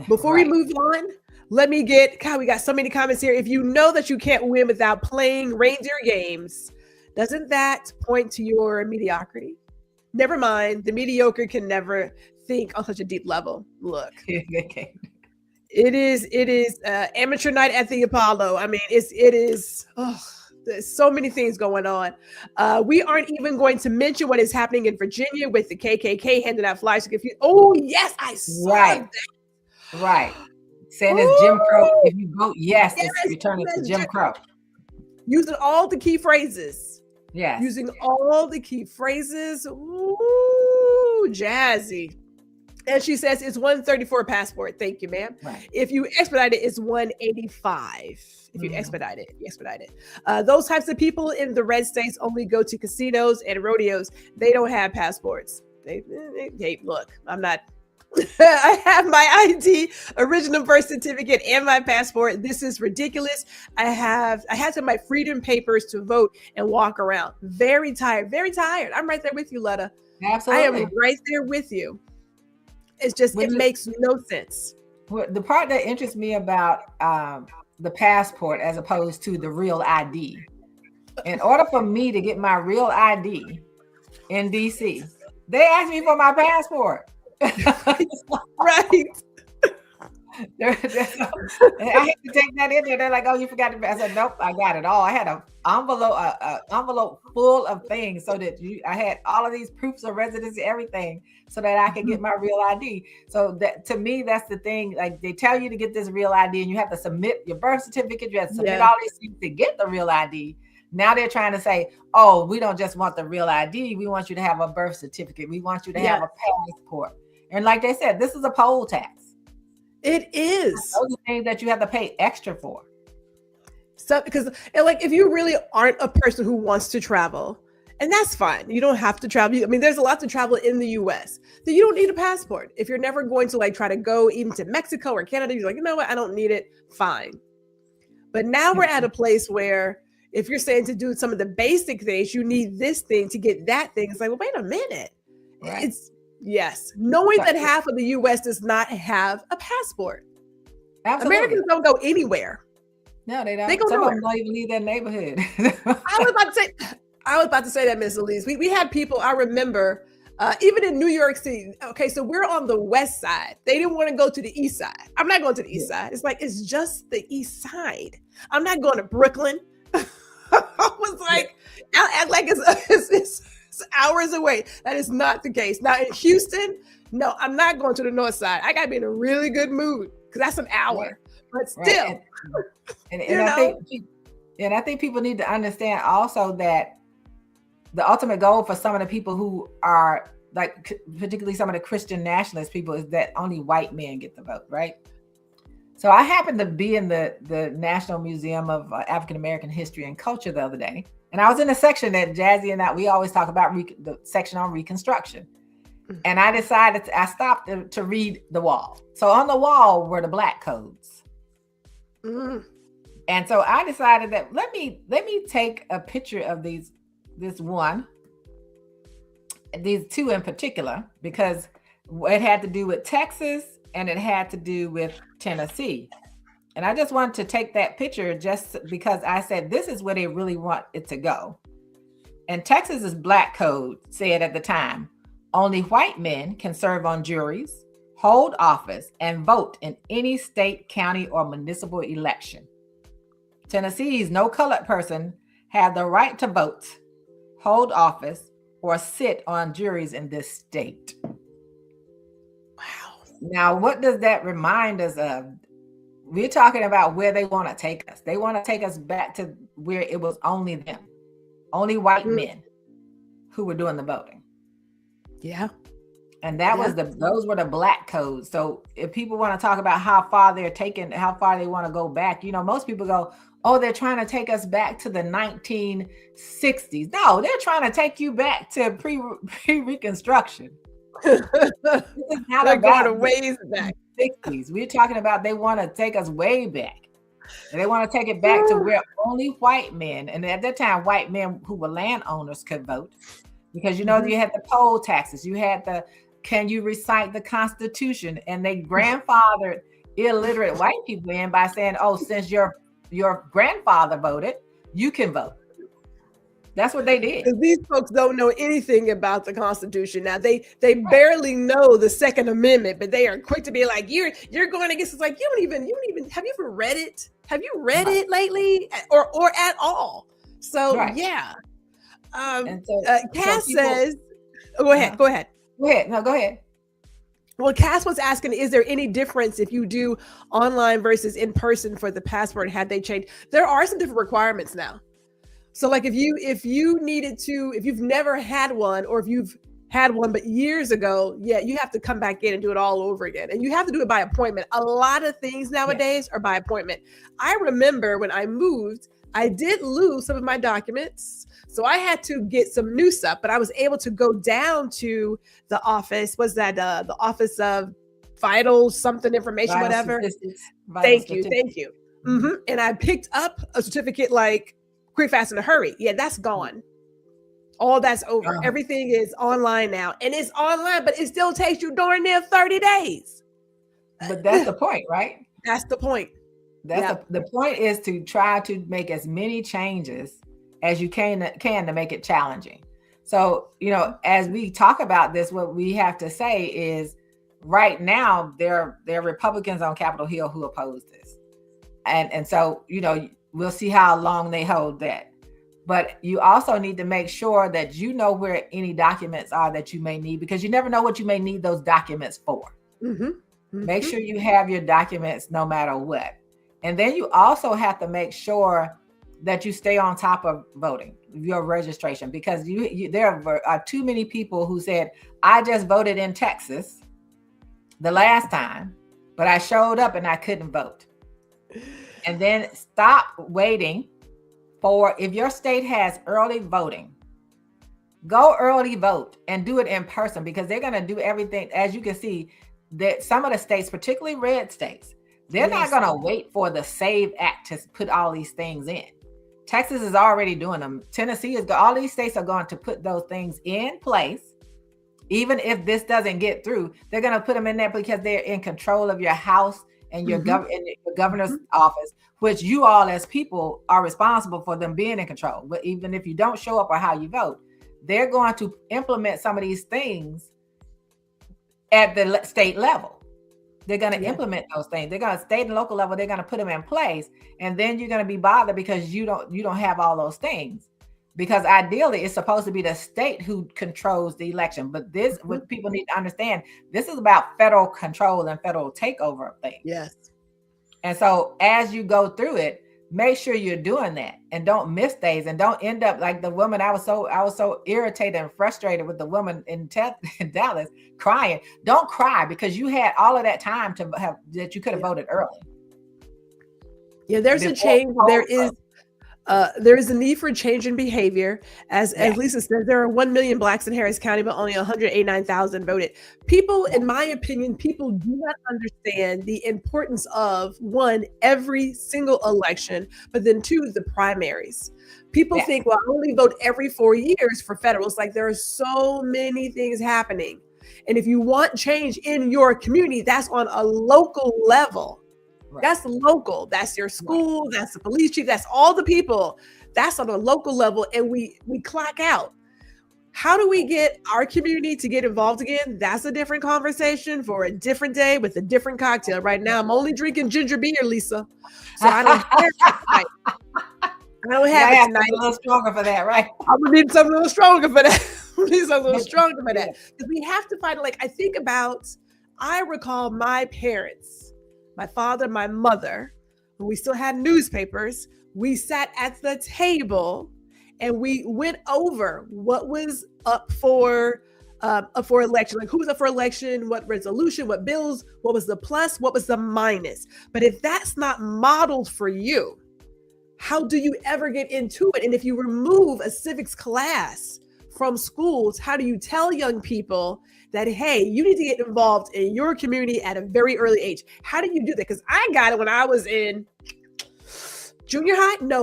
Speaker 2: Before we move on, we got so many comments here. If you know that you can't win without playing reindeer games, doesn't that point to your mediocrity? Never mind. The mediocre can never think on such a deep level. Look. It is amateur night at the Apollo. I mean, it is. There's so many things going on. We aren't even going to mention what is happening in Virginia with the KKK handing out flyers to confuse. Oh yes, I saw that.
Speaker 3: Right. saying it's Jim Crow.
Speaker 2: Ooh,
Speaker 3: If you vote yes,
Speaker 2: yes,
Speaker 3: it's returning to
Speaker 2: yes,
Speaker 3: Jim Crow.
Speaker 2: using all the key phrases.
Speaker 3: Yes.
Speaker 2: Using all the key phrases. Ooh, jazzy. And she says it's $134 passport. Thank you, ma'am.
Speaker 3: Right.
Speaker 2: If you expedite it, it's $185. If you expedite it, those types of people in the red states only go to casinos and rodeos. They don't have passports. They look, I'm not. I have my ID, original birth certificate, and my passport. This is ridiculous. I had to my freedom papers to vote and walk around. Very tired. I'm right there with you, Letta.
Speaker 3: Absolutely.
Speaker 2: I am right there with you. It's just, it makes no sense.
Speaker 3: The part that interests me about the passport as opposed to the real ID, in order for me to get my real ID in DC, they asked me for my passport.
Speaker 2: Right.
Speaker 3: I had to take that in there. They're like, "Oh, you forgot to." I said, "Nope, I got it all. I had an envelope full of things so that I had all of these proofs of residency, everything, so that I could get my real ID." So that, to me, that's the thing. Like, they tell you to get this real ID, and you have to submit your birth certificate. You have to submit all these things to get the real ID. Now they're trying to say, "Oh, we don't just want the real ID. We want you to have a birth certificate. We want you to have a passport." And like they said, this is a poll tax.
Speaker 2: It is.
Speaker 3: Those are things that you have to pay extra for.
Speaker 2: So, because, and like, if you really aren't a person who wants to travel, and that's fine, you don't have to travel. I mean, there's a lot to travel in the US, so you don't need a passport. If you're never going to like try to go even to Mexico or Canada, you're like, you know what, I don't need it. Fine. But now we're at a place where if you're saying to do some of the basic things, you need this thing to get that thing. It's like, well, wait a minute.
Speaker 3: Right.
Speaker 2: Knowing that half of the US does not have a passport.
Speaker 3: Absolutely.
Speaker 2: Americans don't go anywhere.
Speaker 3: No, they don't.
Speaker 2: They go
Speaker 3: Some
Speaker 2: nowhere.
Speaker 3: of them don't even leave their neighborhood.
Speaker 2: I was about to say that, Miss Alieze. We had people, I remember, even in New York City. Okay, so we're on the west side. They didn't want to go to the east side. I'm not going to the east side. It's like, it's just the east side. I'm not going to Brooklyn. I was like, I'll act like it's hours away. That is not the case. Now in Houston, no, I'm not going to the north side. I got to be in a really good mood because that's an hour. But still,
Speaker 3: I think people need to understand also that the ultimate goal for some of the people who are like, particularly some of the Christian nationalist people, is that only white men get the vote, right? So I happened to be in the National Museum of African American History and Culture the other day, and I was in a section that Jazzy and we always talk about, the section on Reconstruction. And I decided I stopped to read the wall. So on the wall were the Black codes. And so I decided that let me take a picture of these two in particular, because it had to do with Texas and it had to do with Tennessee. And I just wanted to take that picture just because I said, this is where they really want it to go. And Texas's Black code said at the time, only white men can serve on juries, hold office, and vote in any state, county, or municipal election. Tennessee's no colored person had the right to vote, hold office, or sit on juries in this state. Wow. Now, what does that remind us of? We're talking about where they want to take us. They want to take us back to where it was only them, only white men who were doing the voting.
Speaker 2: Yeah.
Speaker 3: And that was those were the Black codes. So if people want to talk about how far they want to go back, most people go, oh, they're trying to take us back to the 1960s. No, they're trying to take you back to pre-Reconstruction.
Speaker 2: They're going a ways back.
Speaker 3: 60s. We're talking about they want to take us way back. And they want to take it back to where only white men, and at that time, white men who were landowners could vote. Because, you had the poll taxes, you had can you recite the Constitution? And they grandfathered illiterate white people in by saying, oh, since your grandfather voted, you can vote. That's what they did.
Speaker 2: These folks don't know anything about the Constitution. Now they barely know the Second Amendment, but they are quick to be like, you're going against. It's like, you don't even have you ever read it? Have you read it lately, or at all? So yeah. Cass says, go ahead.
Speaker 3: No, go ahead.
Speaker 2: Well, Cass was asking, is there any difference if you do online versus in person for the passport? Had they changed? There are some different requirements now. So like if you needed to, if you've never had one, or if you've had one but years ago, yeah, you have to come back in and do it all over again. And you have to do it by appointment. A lot of things nowadays are by appointment. I remember when I moved, I did lose some of my documents. So I had to get some new stuff, but I was able to go down to the office. Was that the office of vital something information,
Speaker 3: Vital
Speaker 2: whatever?
Speaker 3: statistics,
Speaker 2: Thank you. And I picked up a certificate like quick, fast, in a hurry. Yeah, that's gone. All that's over. Everything is online now, and it's online, but it still takes you darn near 30 days.
Speaker 3: But that's the point, right?
Speaker 2: That's the point.
Speaker 3: The point is to try to make as many changes as you can to make it challenging. So, as we talk about this, what we have to say is right now there are Republicans on Capitol Hill who oppose this. And so, we'll see how long they hold that. But you also need to make sure that you know where any documents are that you may need, because you never know what you may need those documents for. Make sure you have your documents no matter what. And then you also have to make sure that you stay on top of voting, your registration, because there are too many people who said, I just voted in Texas the last time, but I showed up and I couldn't vote. And then stop waiting for, if your state has early voting, go early vote and do it in person, because they're going to do everything. As you can see, that some of the states, particularly red states, they're not going to wait for the SAVE Act to put all these things in. Texas is already doing them. Tennessee all these states are going to put those things in place. Even if this doesn't get through, they're going to put them in there because they're in control of your house and your governor's office, which you all as people are responsible for them being in control. But even if you don't show up or how you vote, they're going to implement some of these things at the state level. They're going to implement those things. They're going to state and local level. They're going to put them in place, and then you're going to be bothered because you don't have all those things. Because ideally, it's supposed to be the state who controls the election. But this, what people need to understand, this is about federal control and federal takeover of things.
Speaker 2: Yes.
Speaker 3: And so as you go through it, make sure you're doing that and don't miss days, and don't end up like the woman. I was so irritated and frustrated with the woman in Dallas crying. Don't cry, because you had all of that time that you could have voted early.
Speaker 2: Yeah, there's a change. There is a need for a change in behavior. As Lisa says, there are 1 million Blacks in Harris County, but only 189,000 voted. People, in my opinion, people do not understand the importance of, one, every single election, but then two, the primaries. People think, well, I only vote every 4 years for federal. It's like there are so many things happening. And if you want change in your community, that's on a local level. Right. That's local. That's your school. Right. That's the police chief. That's all the people. That's on a local level. And we clock out. How do we get our community to get involved again? That's a different conversation for a different day with a different cocktail. Right now, I'm only drinking ginger beer, Lisa. So I don't have it tonight. I don't have it tonight.
Speaker 3: A little stronger for that, right?
Speaker 2: I'm going to need something a little stronger for that. Because we have to find, I recall my parents, my father, my mother, when we still had newspapers, we sat at the table and we went over what was up for election, like who was up for election, what resolution, what bills, what was the plus, what was the minus. But if that's not modeled for you, how do you ever get into it? And if you remove a civics class from schools, how do you tell young people that, hey, you need to get involved in your community at a very early age? How do you do that? Because I got it when I was in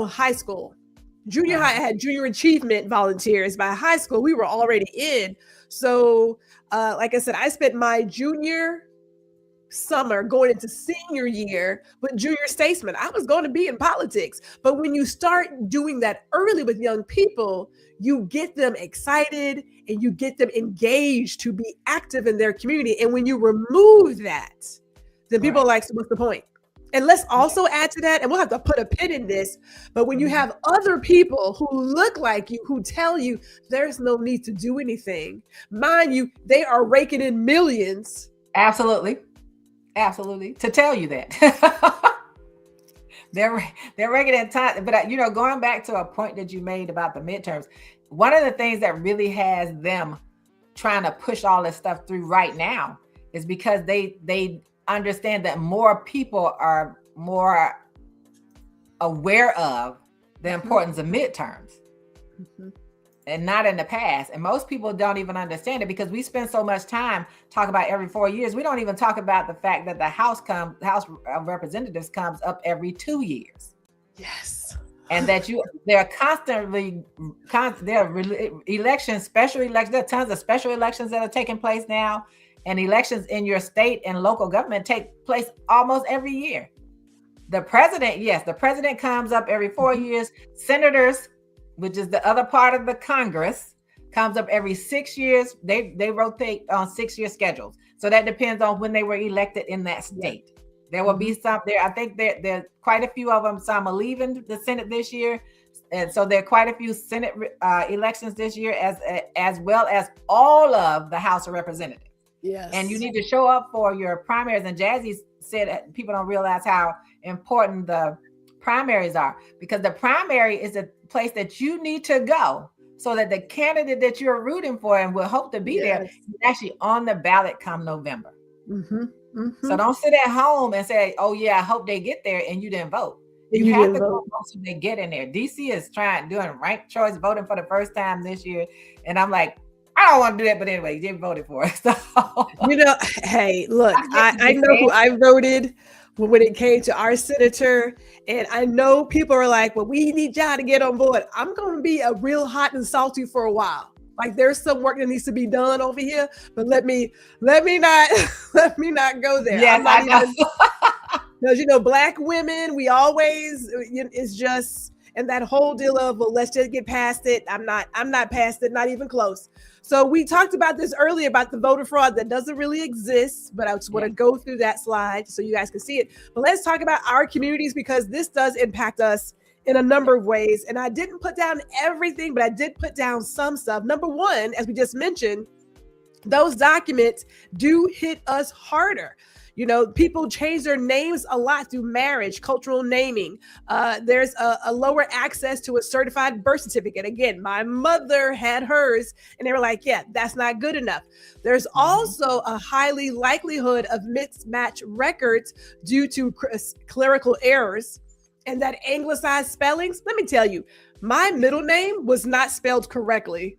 Speaker 2: high school. Junior high, I had junior achievement volunteers. By high school, we were already in. So, like I said, I spent my junior summer going into senior year with junior statesmen. I was going to be in politics. But when you start doing that early with young people, you get them excited and you get them engaged to be active in their community. And when you remove that, then people are like, so what's the point? And let's also add to that, and we'll have to put a pin in this, but when you have other people who look like you, who tell you there's no need to do anything, mind you, they are raking in millions
Speaker 3: Absolutely. Absolutely. To tell you that. they're regular time. But, going back to a point that you made about the midterms, one of the things that really has them trying to push all this stuff through right now is because they understand that more people are more aware of the importance of midterms. And not in the past. And most people don't even understand it because we spend so much time talking about every 4 years. We don't even talk about the fact that the House of Representatives comes up every 2 years.
Speaker 2: Yes.
Speaker 3: And that there are elections, special elections. There are tons of special elections that are taking place now. And elections in your state and local government take place almost every year. The president comes up every 4 years. Senators, which is the other part of the Congress, comes up every 6 years. They rotate on 6-year schedules. So that depends on when they were elected in that state. Yeah. There will be some there. I think there quite a few of them. Some are leaving the Senate this year. And so there are quite a few Senate elections this year, as well as all of the House of Representatives.
Speaker 2: Yes.
Speaker 3: And you need to show up for your primaries. And Jazzy said people don't realize how important the primaries are, because the primary is a place that you need to go so that the candidate that you're rooting for and will hope to be there is actually on the ballot come November. So don't sit at home and say, oh yeah, I hope they get there, and you didn't vote. You have to go so they get in there. DC is doing ranked choice voting for the first time this year. And I'm like, I don't want to do that, but anyway, you didn't vote for it. So
Speaker 2: hey, look, I know who I voted when it came to our senator, and I know people are like, well, we need y'all to get on board. I'm going to be a real hot and salty for a while. Like, there's some work that needs to be done over here, but let me not go there.
Speaker 3: Yes, I know.
Speaker 2: Because Black women, we always, it's just, and that whole deal of, well, let's just get past it. I'm not past it, not even close. So we talked about this earlier about the voter fraud that doesn't really exist, but I just want to go through that slide so you guys can see it. But let's talk about our communities, because this does impact us in a number of ways. And I didn't put down everything, but I did put down some stuff. Number one, as we just mentioned, those documents do hit us harder. People change their names a lot through marriage, cultural naming. There's a lower access to a certified birth certificate. Again, my mother had hers, and they were like, yeah, that's not good enough. There's also a highly likelihood of mismatched records due to clerical errors and that anglicized spellings. Let me tell you, my middle name was not spelled correctly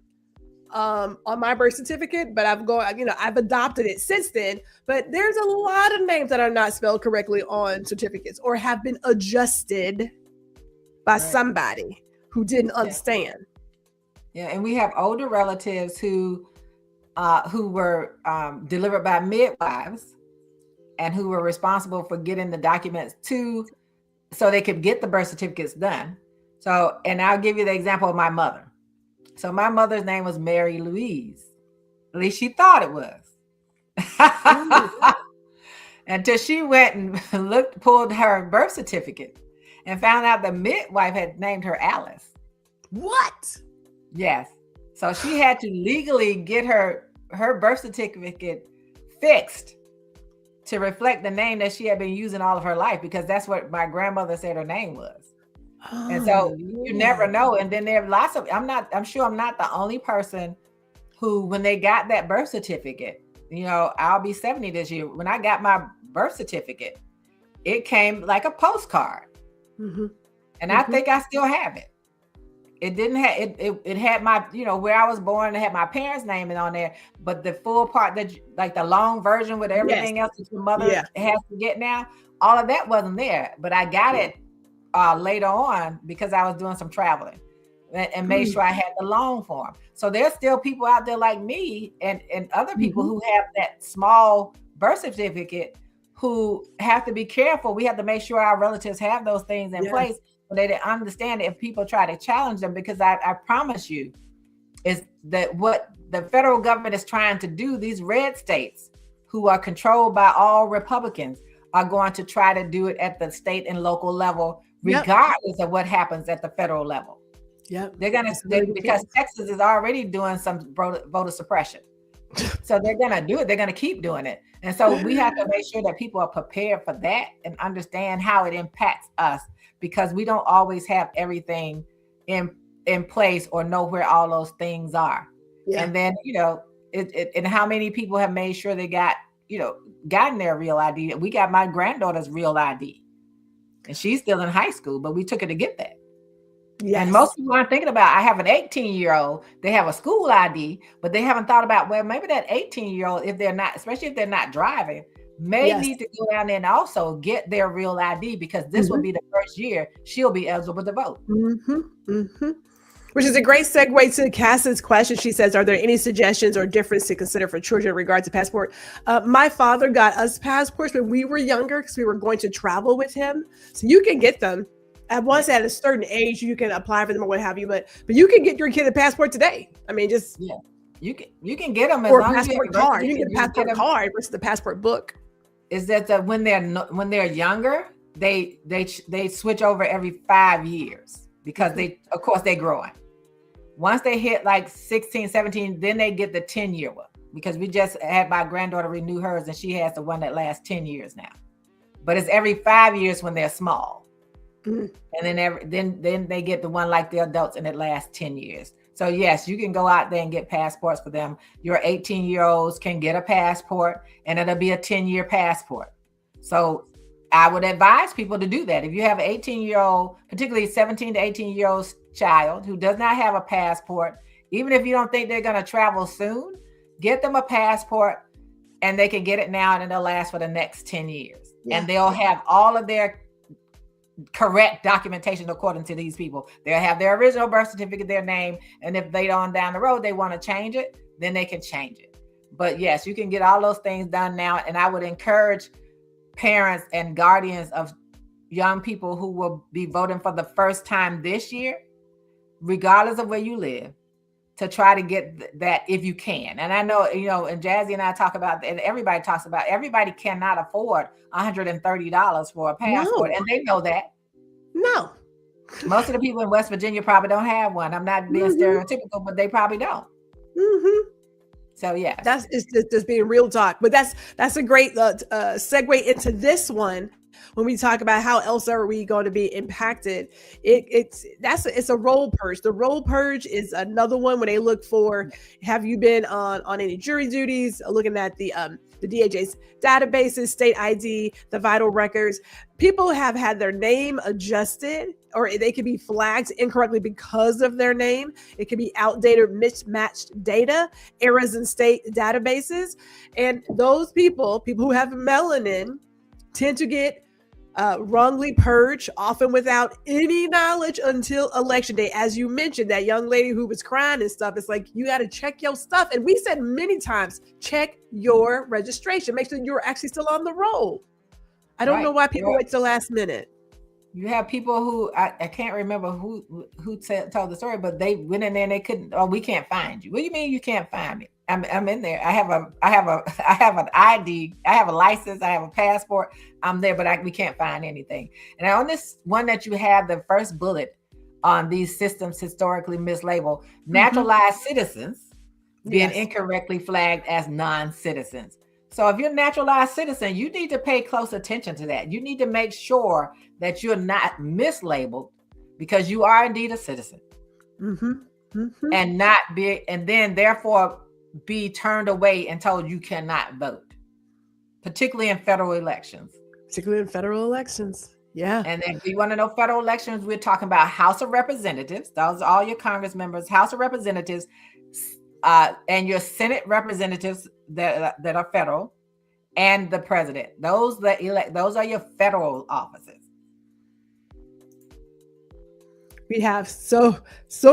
Speaker 2: on my birth certificate, but I've adopted it since then. But there's a lot of names that are not spelled correctly on certificates or have been adjusted by somebody who didn't understand.
Speaker 3: Yeah, and we have older relatives who were delivered by midwives and who were responsible for getting the documents so they could get the birth certificates done. So, and I'll give you the example of my mother. So my mother's name was Mary Louise. At least she thought it was. Until she went and pulled her birth certificate and found out the midwife had named her Alice.
Speaker 2: What?
Speaker 3: Yes. So she had to legally get her birth certificate fixed to reflect the name that she had been using all of her life, because that's what my grandmother said her name was. And so you never know. And then there are lots of, I'm sure I'm not the only person who, when they got that birth certificate, I'll be 70 this year. When I got my birth certificate, it came like a postcard. And I think I still have it. It didn't have, it had my, where I was born, it had my parents' name on there, but the full part that, like the long version with everything else that your mother has to get now, all of that wasn't there. But I got it later on because I was doing some traveling and made sure I had the long form. So there's still people out there like me and other people who have that small birth certificate who have to be careful. We have to make sure our relatives have those things in place so they understand it if people try to challenge them, because I promise you is that what the federal government is trying to do, these red states who are controlled by all Republicans are going to try to do it at the state and local level, regardless of what happens at the federal level.
Speaker 2: Yep.
Speaker 3: They're going to, because Texas is already doing some voter suppression So they're going to do it. They're going to keep doing it. And so we have to make sure that people are prepared for that and understand how it impacts us, because we don't always have everything in place or know where all those things are. Yeah. And then, and how many people have made sure they got, gotten their real ID. We got my granddaughter's real ID, and she's still in high school, but we took her to get that. Yes. And most people aren't thinking about, I have an 18-year-old, they have a school ID, but they haven't thought about, well, maybe that 18-year-old, if they're not, especially if they're not driving, may need to go down there and also get their real ID, because this will be the first year she'll be eligible to vote.
Speaker 2: Which is a great segue to Cassie's question. She says, are there any suggestions or difference to consider for children in regards to passport? My father got us passports when we were younger because we were going to travel with him. So you can get them. Once at a certain age, you can apply for them or what have you, but you can get your kid a passport today. I mean, just
Speaker 3: you can get them as
Speaker 2: or long a passport card. You can get a passport card versus the passport book.
Speaker 3: Is that when they're younger, they switch over every 5 years, because of course they're growing. Once they hit like 16, 17, then they get the 10-year one, because we just had my granddaughter renew hers, and she has the one that lasts 10 years now. But it's every 5 years when they're small. And then they get the one like the adults, and it lasts 10 years. So yes, you can go out there and get passports for them. Your 18-year-olds can get a passport, and it'll be a 10-year passport. So I would advise people to do that. If you have an 18-year-old, particularly 17 to 18-year-old child who does not have a passport, even if you don't think they're going to travel soon, get them a passport, and they can get it now, and it'll last for the next 10 years. And they'll have all of their correct documentation according to these people. They'll have their original birth certificate, their name, and if they don't down the road they want to change it, then they can change it. But yes, you can get all those things done now, and I would encourage parents and guardians of young people who will be voting for the first time this year, regardless of where you live, to try to get that if you can. And I know, and Jazzy and I talk about, and everybody talks about, everybody cannot afford $130 for a passport. And they know that.
Speaker 2: No.
Speaker 3: Most of the people in West Virginia probably don't have one. I'm not being stereotypical, but they probably don't. So yeah,
Speaker 2: it's just being real talk. But that's a great segue into this one. When we talk about how else are we going to be impacted, it's a roll purge. The roll purge is another one when they look for, have you been on any jury duties, looking at the DHA's databases, state ID, the vital records. People have had their name adjusted, or they could be flagged incorrectly because of their name. It could be outdated, mismatched data, errors in state databases. And those people who have melanin tend to get wrongly purged, often without any knowledge until election day. As you mentioned, that young lady who was crying and stuff, it's like, you got to check your stuff. And we said many times, check your registration. Make sure you're actually still on the roll. I don't know why people wait till last minute.
Speaker 3: You have people who, I can't remember who told the story, but they went in there and they couldn't, we can't find you. What do you mean you can't find me? I'm in there. I have an ID. I have a license. I have a passport. I'm there, but we can't find anything. And on this one that you have, the first bullet on these systems historically mislabeled, naturalized citizens being incorrectly flagged as non-citizens. So if you're a naturalized citizen, you need to pay close attention to that. You need to make sure that you're not mislabeled, because you are indeed a citizen, and not be, and then therefore be turned away and told you cannot vote, particularly in federal elections.
Speaker 2: Yeah.
Speaker 3: And if you want to know federal elections, we're talking about House of Representatives. Those are all your Congress members, House of Representatives, and your Senate representatives that are federal, and the president. Those are your federal offices.
Speaker 2: We have so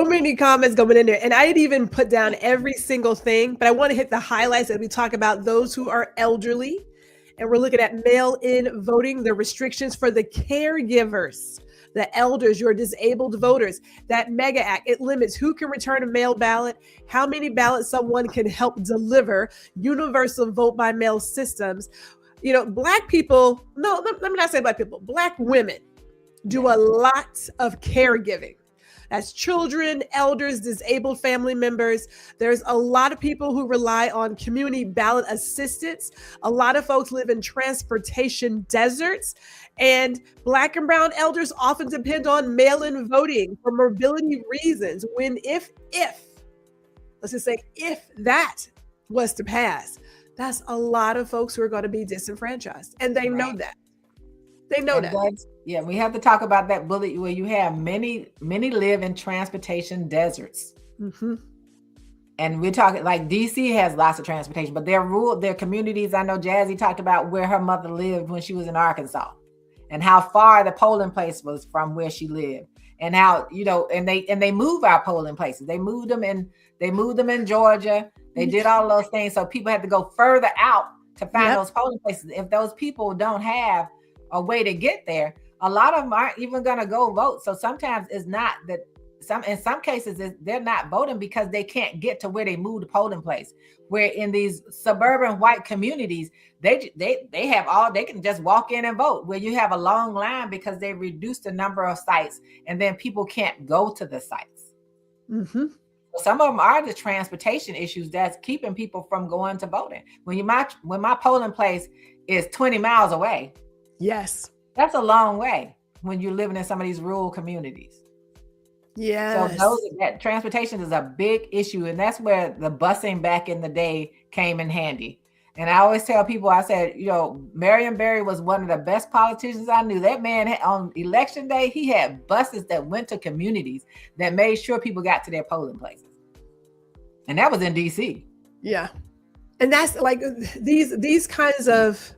Speaker 2: many comments going in there, and I didn't even put down every single thing, but I want to hit the highlights as we talk about those who are elderly, and we're looking at mail-in voting, the restrictions for the caregivers, the elders, your disabled voters. That mega act, it limits who can return a mail ballot, how many ballots someone can help deliver, universal vote by mail systems. Black people, let me not say Black people, Black women do a lot of caregiving. That's children, elders, disabled family members. There's a lot of people who rely on community ballot assistance. A lot of folks live in transportation deserts. And Black and brown elders often depend on mail-in voting for mobility reasons. If let's just say, if that was to pass, that's a lot of folks who are going to be disenfranchised. And they know that. They know that.
Speaker 3: Yeah, we have to talk about that bullet where you have many live in transportation deserts.
Speaker 2: Mm-hmm.
Speaker 3: And we're talking like DC has lots of transportation, but their communities. I know Jazzy talked about where her mother lived when she was in Arkansas and how far the polling place was from where she lived. And how, and they move our polling places. They moved them in Georgia. They did all those things. So people had to go further out to find those polling places. If those people don't have a way to get there, a lot of them aren't even going to go vote. So sometimes it's not that in some cases they're not voting because they can't get to where they moved the polling place. Where in these suburban white communities, they can just walk in and vote, where you have a long line because they reduced the number of sites and then people can't go to the sites.
Speaker 2: Mm-hmm.
Speaker 3: Some of them are the transportation issues that's keeping people from going to voting. When my polling place is 20 miles away.
Speaker 2: Yes.
Speaker 3: That's a long way when you're living in some of these rural communities.
Speaker 2: Yeah.
Speaker 3: So that transportation is a big issue. And that's where the busing back in the day came in handy. And I always tell people, I said, Marion Barry was one of the best politicians I knew. That man on election day, he had buses that went to communities that made sure people got to their polling places. And that was in DC.
Speaker 2: Yeah. And that's like these kinds of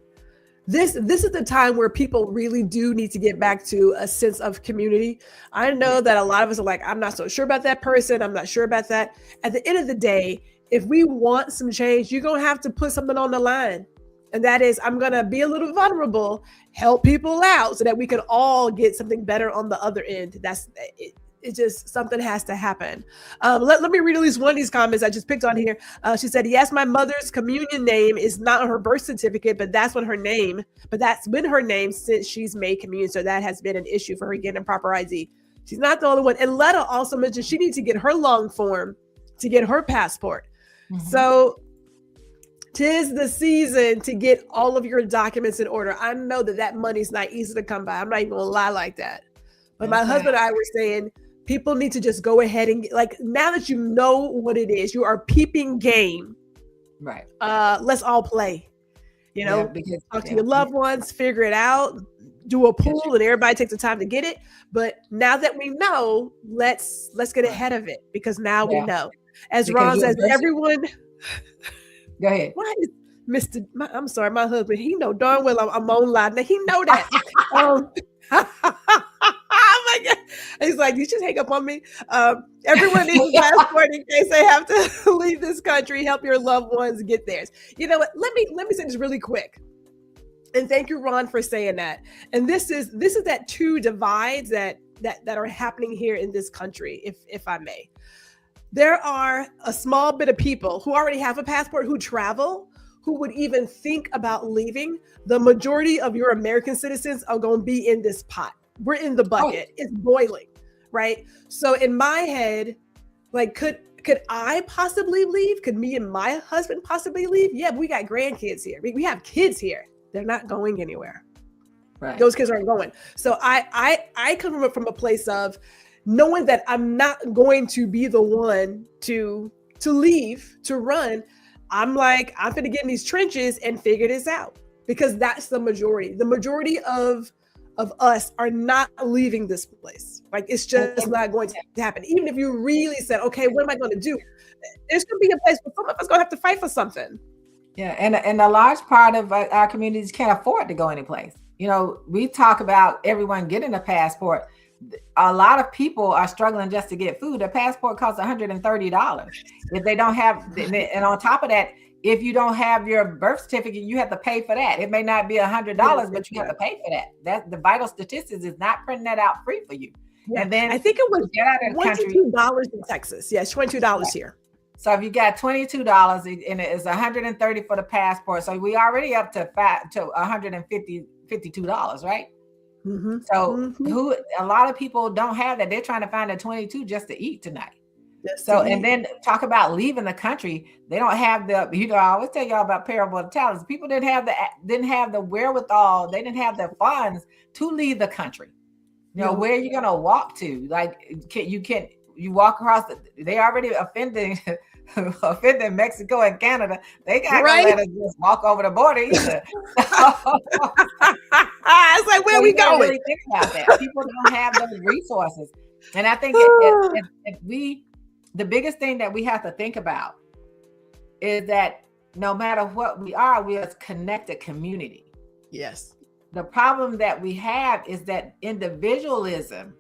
Speaker 2: this is the time where people really do need to get back to a sense of community. I know that a lot of us are like, I'm not so sure about that person. I'm not sure about that. At the end of the day, if we want some change, you're going to have to put something on the line. And that is, I'm going to be a little vulnerable, help people out so that we can all get something better on the other end. That's it. It just, something has to happen. Let me read at least one of these comments I just picked on here. She said, yes, my mother's communion name is not on her birth certificate, but that's been her name since she's made communion. So that has been an issue for her getting proper ID. She's not the only one. And Letta also mentioned she needs to get her long form to get her passport. Mm-hmm. So 'tis the season to get all of your documents in order. I know that money's not easy to come by. I'm not even gonna lie like that. But my husband and I were saying, people need to just go ahead and now that you know what it is, you are peeping game.
Speaker 3: Right.
Speaker 2: Let's all play. Talk to your loved ones, figure it out, do a pool, and everybody takes the time to get it. But now that we know, let's get ahead of it because now we know. As Ron says, everyone.
Speaker 3: Go ahead.
Speaker 2: Why is I'm sorry, my husband, he know darn well I'm on live. Now he know that. Oh my God. He's like, you just hang up on me. Everyone needs a passport in case they have to leave this country. Help your loved ones get theirs. You know what? Let me say this really quick. And thank you, Ron, for saying that. And this is that two divides that are happening here in this country, if I may. There are a small bit of people who already have a passport who travel, who would even think about leaving. The majority of your American citizens are going to be in this pot. We're in the bucket. It's boiling, right? So in my head, could I possibly leave? Could me and my husband possibly leave? Yeah, but we got grandkids here. We have kids here. They're not going anywhere. Right. Those kids aren't going. So I come from a place of knowing that I'm not going to be the one to leave, to run. I'm like, I'm going to get in these trenches and figure this out because that's the majority. The majority of us are not leaving this place. It's just not going to happen. Even if you really said, okay, what am I going to do? There's going to be a place where some of us going to have to fight for something.
Speaker 3: Yeah. And a large part of our communities can't afford to go anyplace. We talk about everyone getting a passport. A lot of people are struggling just to get food. A passport costs $130. If they don't have, and on top of that, if you don't have your birth certificate, you have to pay for that. It may not be $100, but you have to pay for that. That the vital statistics is not printing that out free for you.
Speaker 2: Yeah.
Speaker 3: And then
Speaker 2: I think it was $22 in Texas. Yes, $22 here.
Speaker 3: So if you got $22 and it's $130 for the passport, so we already up to $152, right? So who a lot of people don't have that. They're trying to find a 22 just to eat tonight.
Speaker 2: Just
Speaker 3: So,
Speaker 2: to eat.
Speaker 3: and then talk about leaving the country. They don't have the, I always tell y'all about parable of talents. People didn't have the wherewithal. They didn't have the funds to leave the country. Where are you going to walk to? Like, you walk across, they already offending Mexico and Canada. They got to let us just walk over the border either.
Speaker 2: It's like, where we going?
Speaker 3: Really think about that. People don't have those resources. And I think the biggest thing that we have to think about is that no matter what we are a connected community.
Speaker 2: Yes.
Speaker 3: The problem that we have is that individualism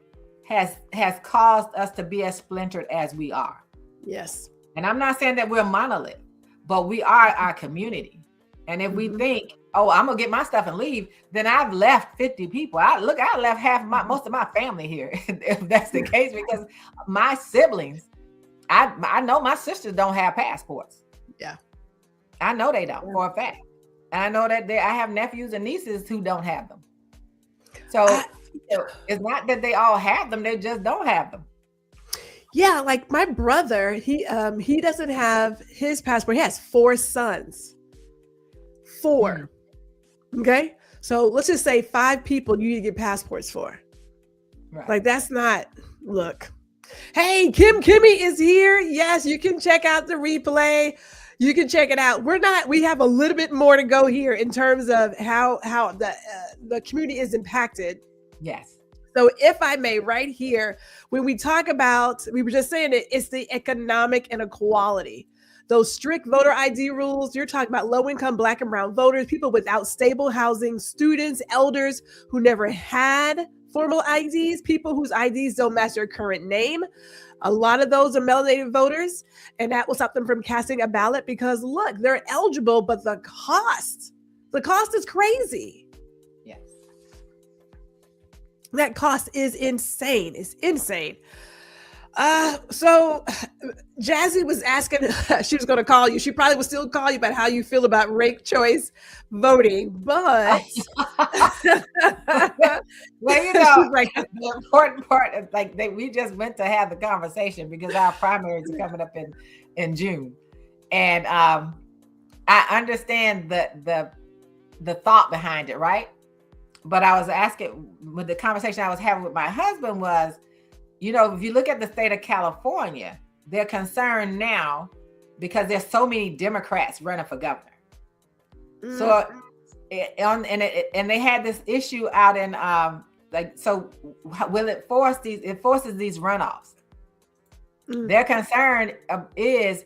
Speaker 3: has caused us to be as splintered as we are.
Speaker 2: Yes.
Speaker 3: And I'm not saying that we're monolith, but we are our community. And if we think, oh, I'm gonna get my stuff and leave, then I've left 50 people. I left most of my family here, if that's the case, because my siblings, I know my sisters don't have passports.
Speaker 2: Yeah.
Speaker 3: I know they don't for a fact. And I know that I have nephews and nieces who don't have them. So it's not that they all have them, they just don't have them.
Speaker 2: Yeah, like my brother, he doesn't have his passport. He has 4 sons. 4. Okay? So let's just say 5 people you need to get passports for. Right. Like that's not, look. Hey, Kimmy is here. Yes, you can check out the replay. You can check it out. We have a little bit more to go here in terms of how the community is impacted.
Speaker 3: Yes.
Speaker 2: So if I may, right here, when we talk about, we were just saying it's the economic inequality. Those strict voter ID rules, you're talking about low-income Black and brown voters, people without stable housing, students, elders who never had formal IDs, people whose IDs don't match their current name. A lot of those are melanated voters, and that will stop them from casting a ballot because, look, they're eligible, but the cost is crazy.
Speaker 3: Yes.
Speaker 2: That cost is insane. It's insane. So Jazzy was asking, she was going to call you. She probably will still call you about how you feel about ranked choice voting, but
Speaker 3: well, like the important part is like we just went to have the conversation because our primaries are coming up in June. And I understand the thought behind it, right? But I was asking, with the conversation I was having with my husband was, if you look at the state of California, they're concerned now because there's so many Democrats running for governor. So, and they had this issue out in will it forces these runoffs? Their concern is,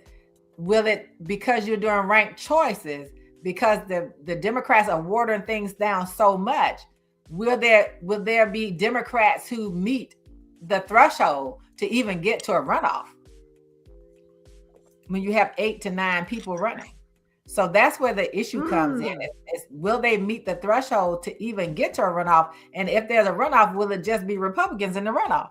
Speaker 3: will it, because you're doing ranked choices, because the Democrats are watering things down so much, will there be Democrats who meet the threshold to even get to a runoff when you have 8 to 9 people running? So that's where the issue comes in. It's will they meet the threshold to even get to a runoff? And if there's a runoff, will it just be Republicans in the runoff?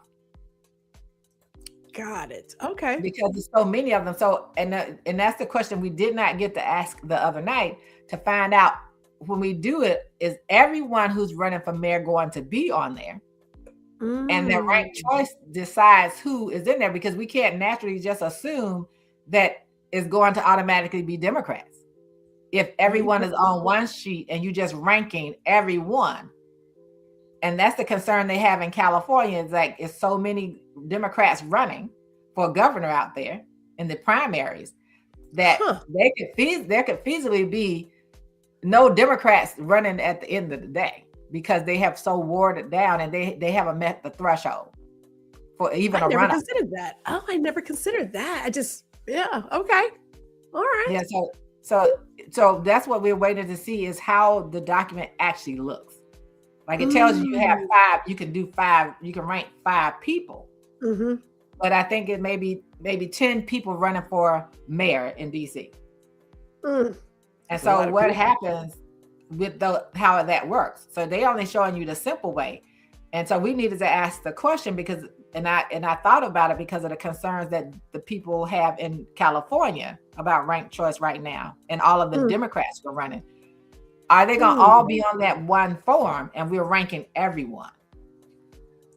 Speaker 2: Got it. Okay.
Speaker 3: Because there's so many of them. So, and that's the question we did not get to ask the other night, to find out when we do it, is everyone who's running for mayor going to be on there? And the ranked choice decides who is in there, because we can't naturally just assume that it's going to automatically be Democrats. If everyone is on one sheet and you just ranking everyone. And that's the concern they have in California, is like, it's so many Democrats running for governor out there in the primaries that there could feasibly be no Democrats running at the end of the day, because they have so watered down and they haven't met the threshold for even a runoff. I never
Speaker 2: considered that. Oh, I never considered that. Okay. All right.
Speaker 3: Yeah, so that's what we're waiting to see, is how the document actually looks. Like it tells you have 5, you can do 5, you can rank 5 people. But I think it may be maybe 10 people running for mayor in DC. And so what happens with how that works? So they only showing you the simple way. And so we needed to ask the question, because and I thought about it because of the concerns that the people have in California about ranked choice right now, and all of the Democrats were running. Are they going to all be on that one form and we're ranking everyone?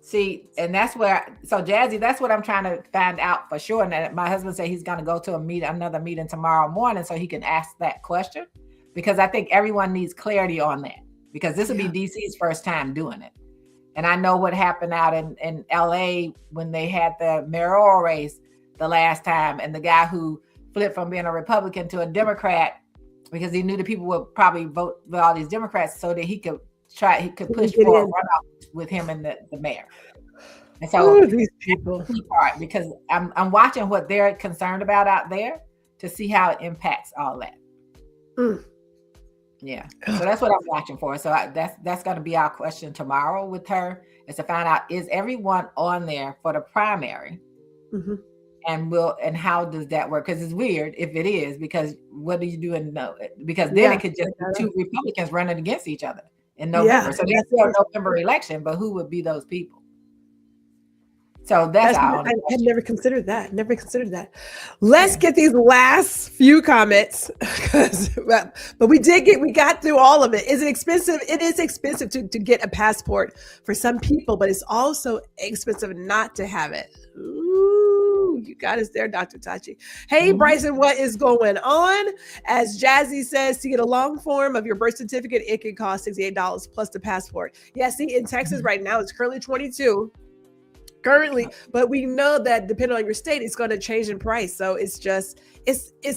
Speaker 3: See, and that's where, so Jazzy, that's what I'm trying to find out for sure. And my husband said he's going to go to another meeting tomorrow morning so he can ask that question, because I think everyone needs clarity on that, because this will be DC's first time doing it. And I know what happened out in LA when they had the mayoral race the last time, and the guy who flipped from being a Republican to a Democrat because he knew the people would probably vote for all these Democrats so that he could push for a runoff with him and the mayor. And so
Speaker 2: these people,
Speaker 3: because I'm watching what they're concerned about out there to see how it impacts all that. Yeah, so that's what I'm watching for. So that's going to be our question tomorrow with her, is to find out, is everyone on there for the primary, and how does that work? Because it's weird if it is, because what do you do because then it could just be two Republicans running against each other in November. So there's still a November election, but who would be those people? So that's
Speaker 2: I had never considered that. Let's get these last few comments, but we got through all of it. Is it expensive? It is expensive to get a passport for some people, but it's also expensive not to have it. Ooh, you got us there, Dr. Tachi. Hey, Bryson, what is going on? As Jazzy says, to get a long form of your birth certificate, it can cost $68 plus the passport. Yeah, see, in Texas right now, it's currently $22. But we know that depending on your state, it's going to change in price. So it's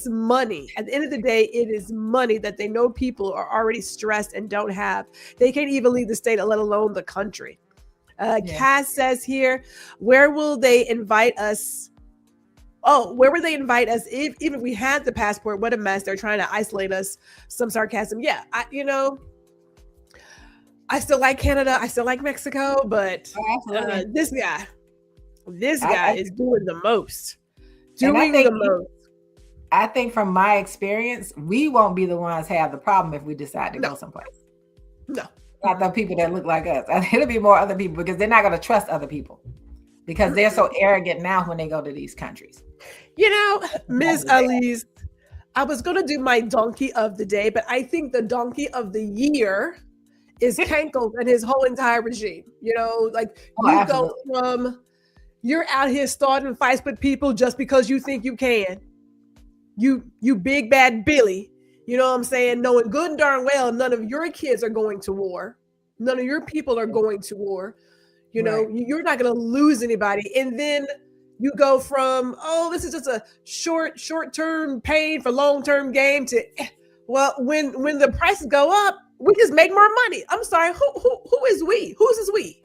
Speaker 2: money. At the end of the day, it is money that they know people are already stressed and don't have. They can't even leave the state, let alone the country. Cass says here, where will they invite us? Oh, where would they invite us even if we had the passport? What a mess. They're trying to isolate us. Some sarcasm. Yeah, I still like Canada. I still like Mexico, but this guy is doing the most.
Speaker 3: I think from my experience, we won't be the ones have the problem if we decide to go someplace.
Speaker 2: No.
Speaker 3: Not the people that look like us. It'll be more other people, because they're not going to trust other people because they're so arrogant now when they go to these countries.
Speaker 2: Ms. Alieze, I was going to do my donkey of the day, but I think the donkey of the year is Kenkel and his whole entire regime. Go from, you're out here starting fights with people just because you think you can. You big bad Billy, you know what I'm saying? Knowing good and darn well, none of your kids are going to war. None of your people are going to war. You're not going to lose anybody. And then you go from, this is just a short-term pain for long-term gain to, when the prices go up, we just make more money. I'm sorry. Who is we? Who's this we?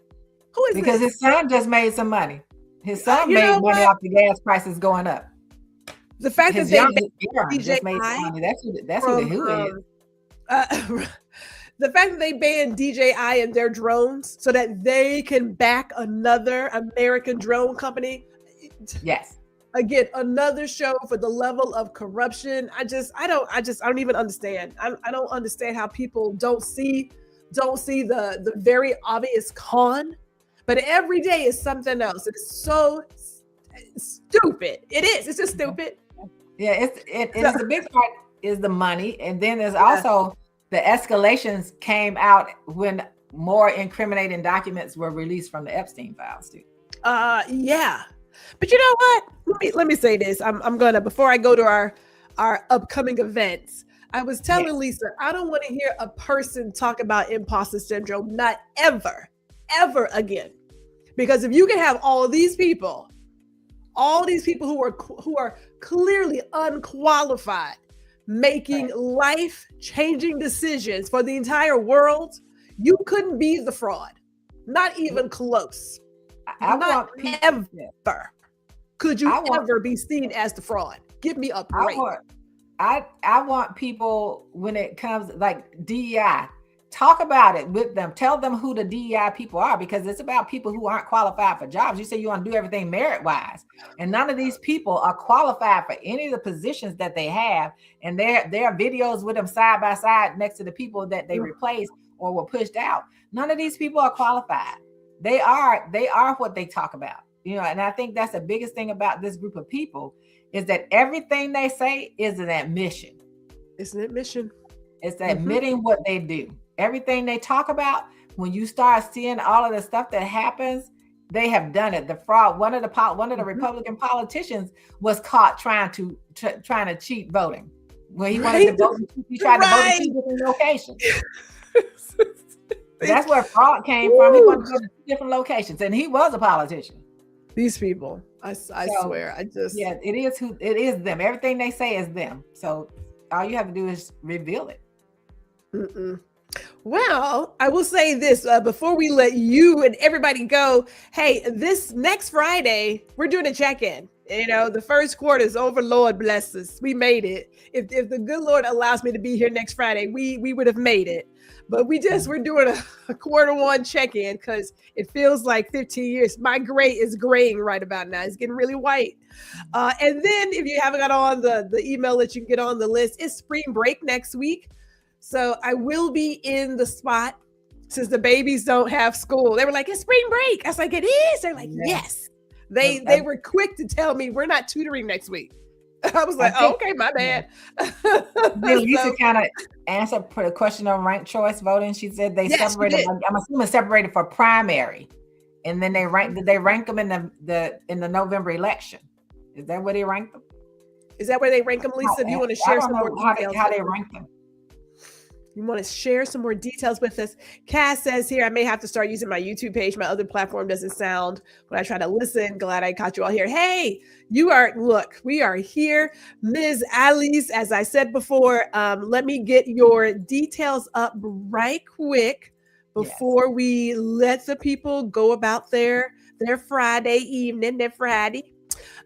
Speaker 2: Who is
Speaker 3: because
Speaker 2: this?
Speaker 3: His son just made some money. His son made money off the gas prices going up.
Speaker 2: The fact that they
Speaker 3: just made some money. That's who the who is.
Speaker 2: The fact that they banned DJI and their drones so that they can back another American drone company.
Speaker 3: Yes.
Speaker 2: Again, another show for the level of corruption. I don't even understand. I don't understand how people don't see the very obvious con, but every day is something else. It's so stupid. It is. It's just stupid.
Speaker 3: Yeah, it's the big part is the money, and then there's also the escalations came out when more incriminating documents were released from the Epstein files too.
Speaker 2: Yeah. But you know what? Let me say this. I'm gonna, before I go to our upcoming events, I was telling Lisa, I don't want to hear a person talk about imposter syndrome, not ever again. Because if you can have all these people who are clearly unqualified, making life-changing decisions for the entire world, you couldn't be the fraud. Not even close. Could you ever be seen as the fraud? Give me a break.
Speaker 3: I want people, when it comes like DEI, talk about it with them. Tell them who the DEI people are, because it's about people who aren't qualified for jobs. You say you want to do everything merit-wise, and none of these people are qualified for any of the positions that they have. And there are videos with them side by side next to the people that they replaced or were pushed out. None of these people are qualified. They are what they talk about, and I think that's the biggest thing about this group of people is that everything they say is an admission.
Speaker 2: It's an admission.
Speaker 3: It's admitting what they do. Everything they talk about, when you start seeing all of the stuff that happens, they have done it. The fraud. One of the Republican politicians was caught trying to cheat voting. When he wanted to vote, he tried to vote in 2 different locations. That's where fraud came from. He wanted to go to 2 different locations, and he was a politician.
Speaker 2: These people, I swear,
Speaker 3: it is them. Everything they say is them. So all you have to do is reveal it.
Speaker 2: Well, I will say this before we let you and everybody go. Hey, this next Friday, we're doing a check-in. You know, the first quarter is over. Lord bless us. We made it. If the good Lord allows me to be here next Friday, we would have made it. But we're doing a quarter one check-in because it feels like 15 years. My gray is graying right about now. It's getting really white. And then if you haven't got on the email that you can get on the list, it's spring break next week. So I will be in the spot since the babies don't have school. They were like, it's spring break. I was like, it is. They're like, yes. They were quick to tell me we're not tutoring next week. I was like, okay, my bad.
Speaker 3: Lisa kind of answered for the question on ranked choice voting. She said they separated. I'm assuming separated for primary, and then they rank. Did they rank them in the November election? Is that where they ranked them?
Speaker 2: Is that where they rank them, Lisa? If you want to share some more details,
Speaker 3: how they rank them.
Speaker 2: You want to share some more details with us? Cass says here, I may have to start using my YouTube page. My other platform doesn't sound when I try to listen. Glad I caught you all here. Hey, we are here. Ms. Alieze, as I said before, let me get your details up right quick before we let the people go about their Friday evening, their Friday.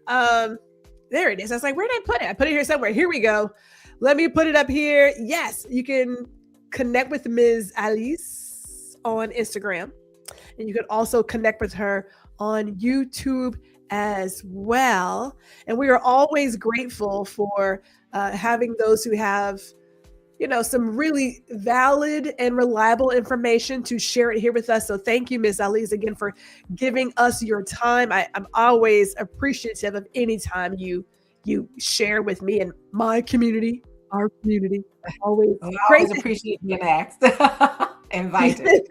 Speaker 2: There it is. I was like, where did I put it? I put it here somewhere. Here we go. Let me put it up here. Yes, you can connect with Ms. Alieze on Instagram, and you can also connect with her on YouTube as well. And we are always grateful for having those who have, some really valid and reliable information to share it here with us. So thank you, Ms. Alieze, again for giving us your time. I'm always appreciative of any time you share with me and my community. Our community. Always
Speaker 3: appreciate being asked. Invited.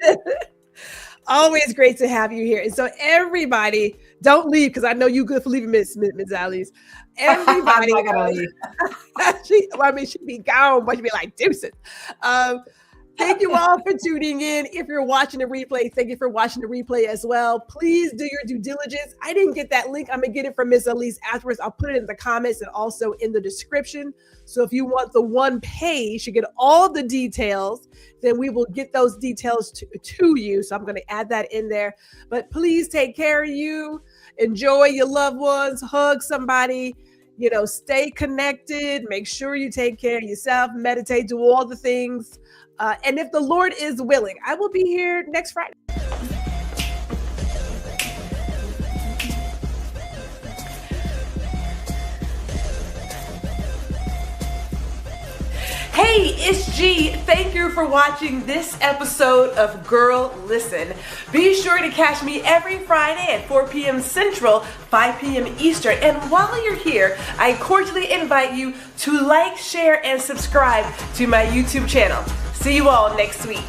Speaker 2: Always great to have you here. And so everybody, don't leave because I know you good for leaving, Ms. Alieze. Everybody.
Speaker 3: I'm not gonna leave.
Speaker 2: She'd be gone, but she'd be like, deuces. Thank you all for tuning in. If you're watching the replay, thank you for watching the replay as well. Please do your due diligence. I didn't get that link. I'm going to get it from Ms. Alieze afterwards. I'll put it in the comments and also in the description. So if you want the one page, you get all the details, then we will get those details to you. So I'm going to add that in there. But please take care of you. Enjoy your loved ones. Hug somebody. Stay connected. Make sure you take care of yourself. Meditate. Do all the things. And if the Lord is willing, I will be here next Friday. Hey, it's G. Thank you for watching this episode of Girl Listen. Be sure to catch me every Friday at 4 p.m. Central, 5 p.m. Eastern. And while you're here, I cordially invite you to like, share, and subscribe to my YouTube channel. See you all next week.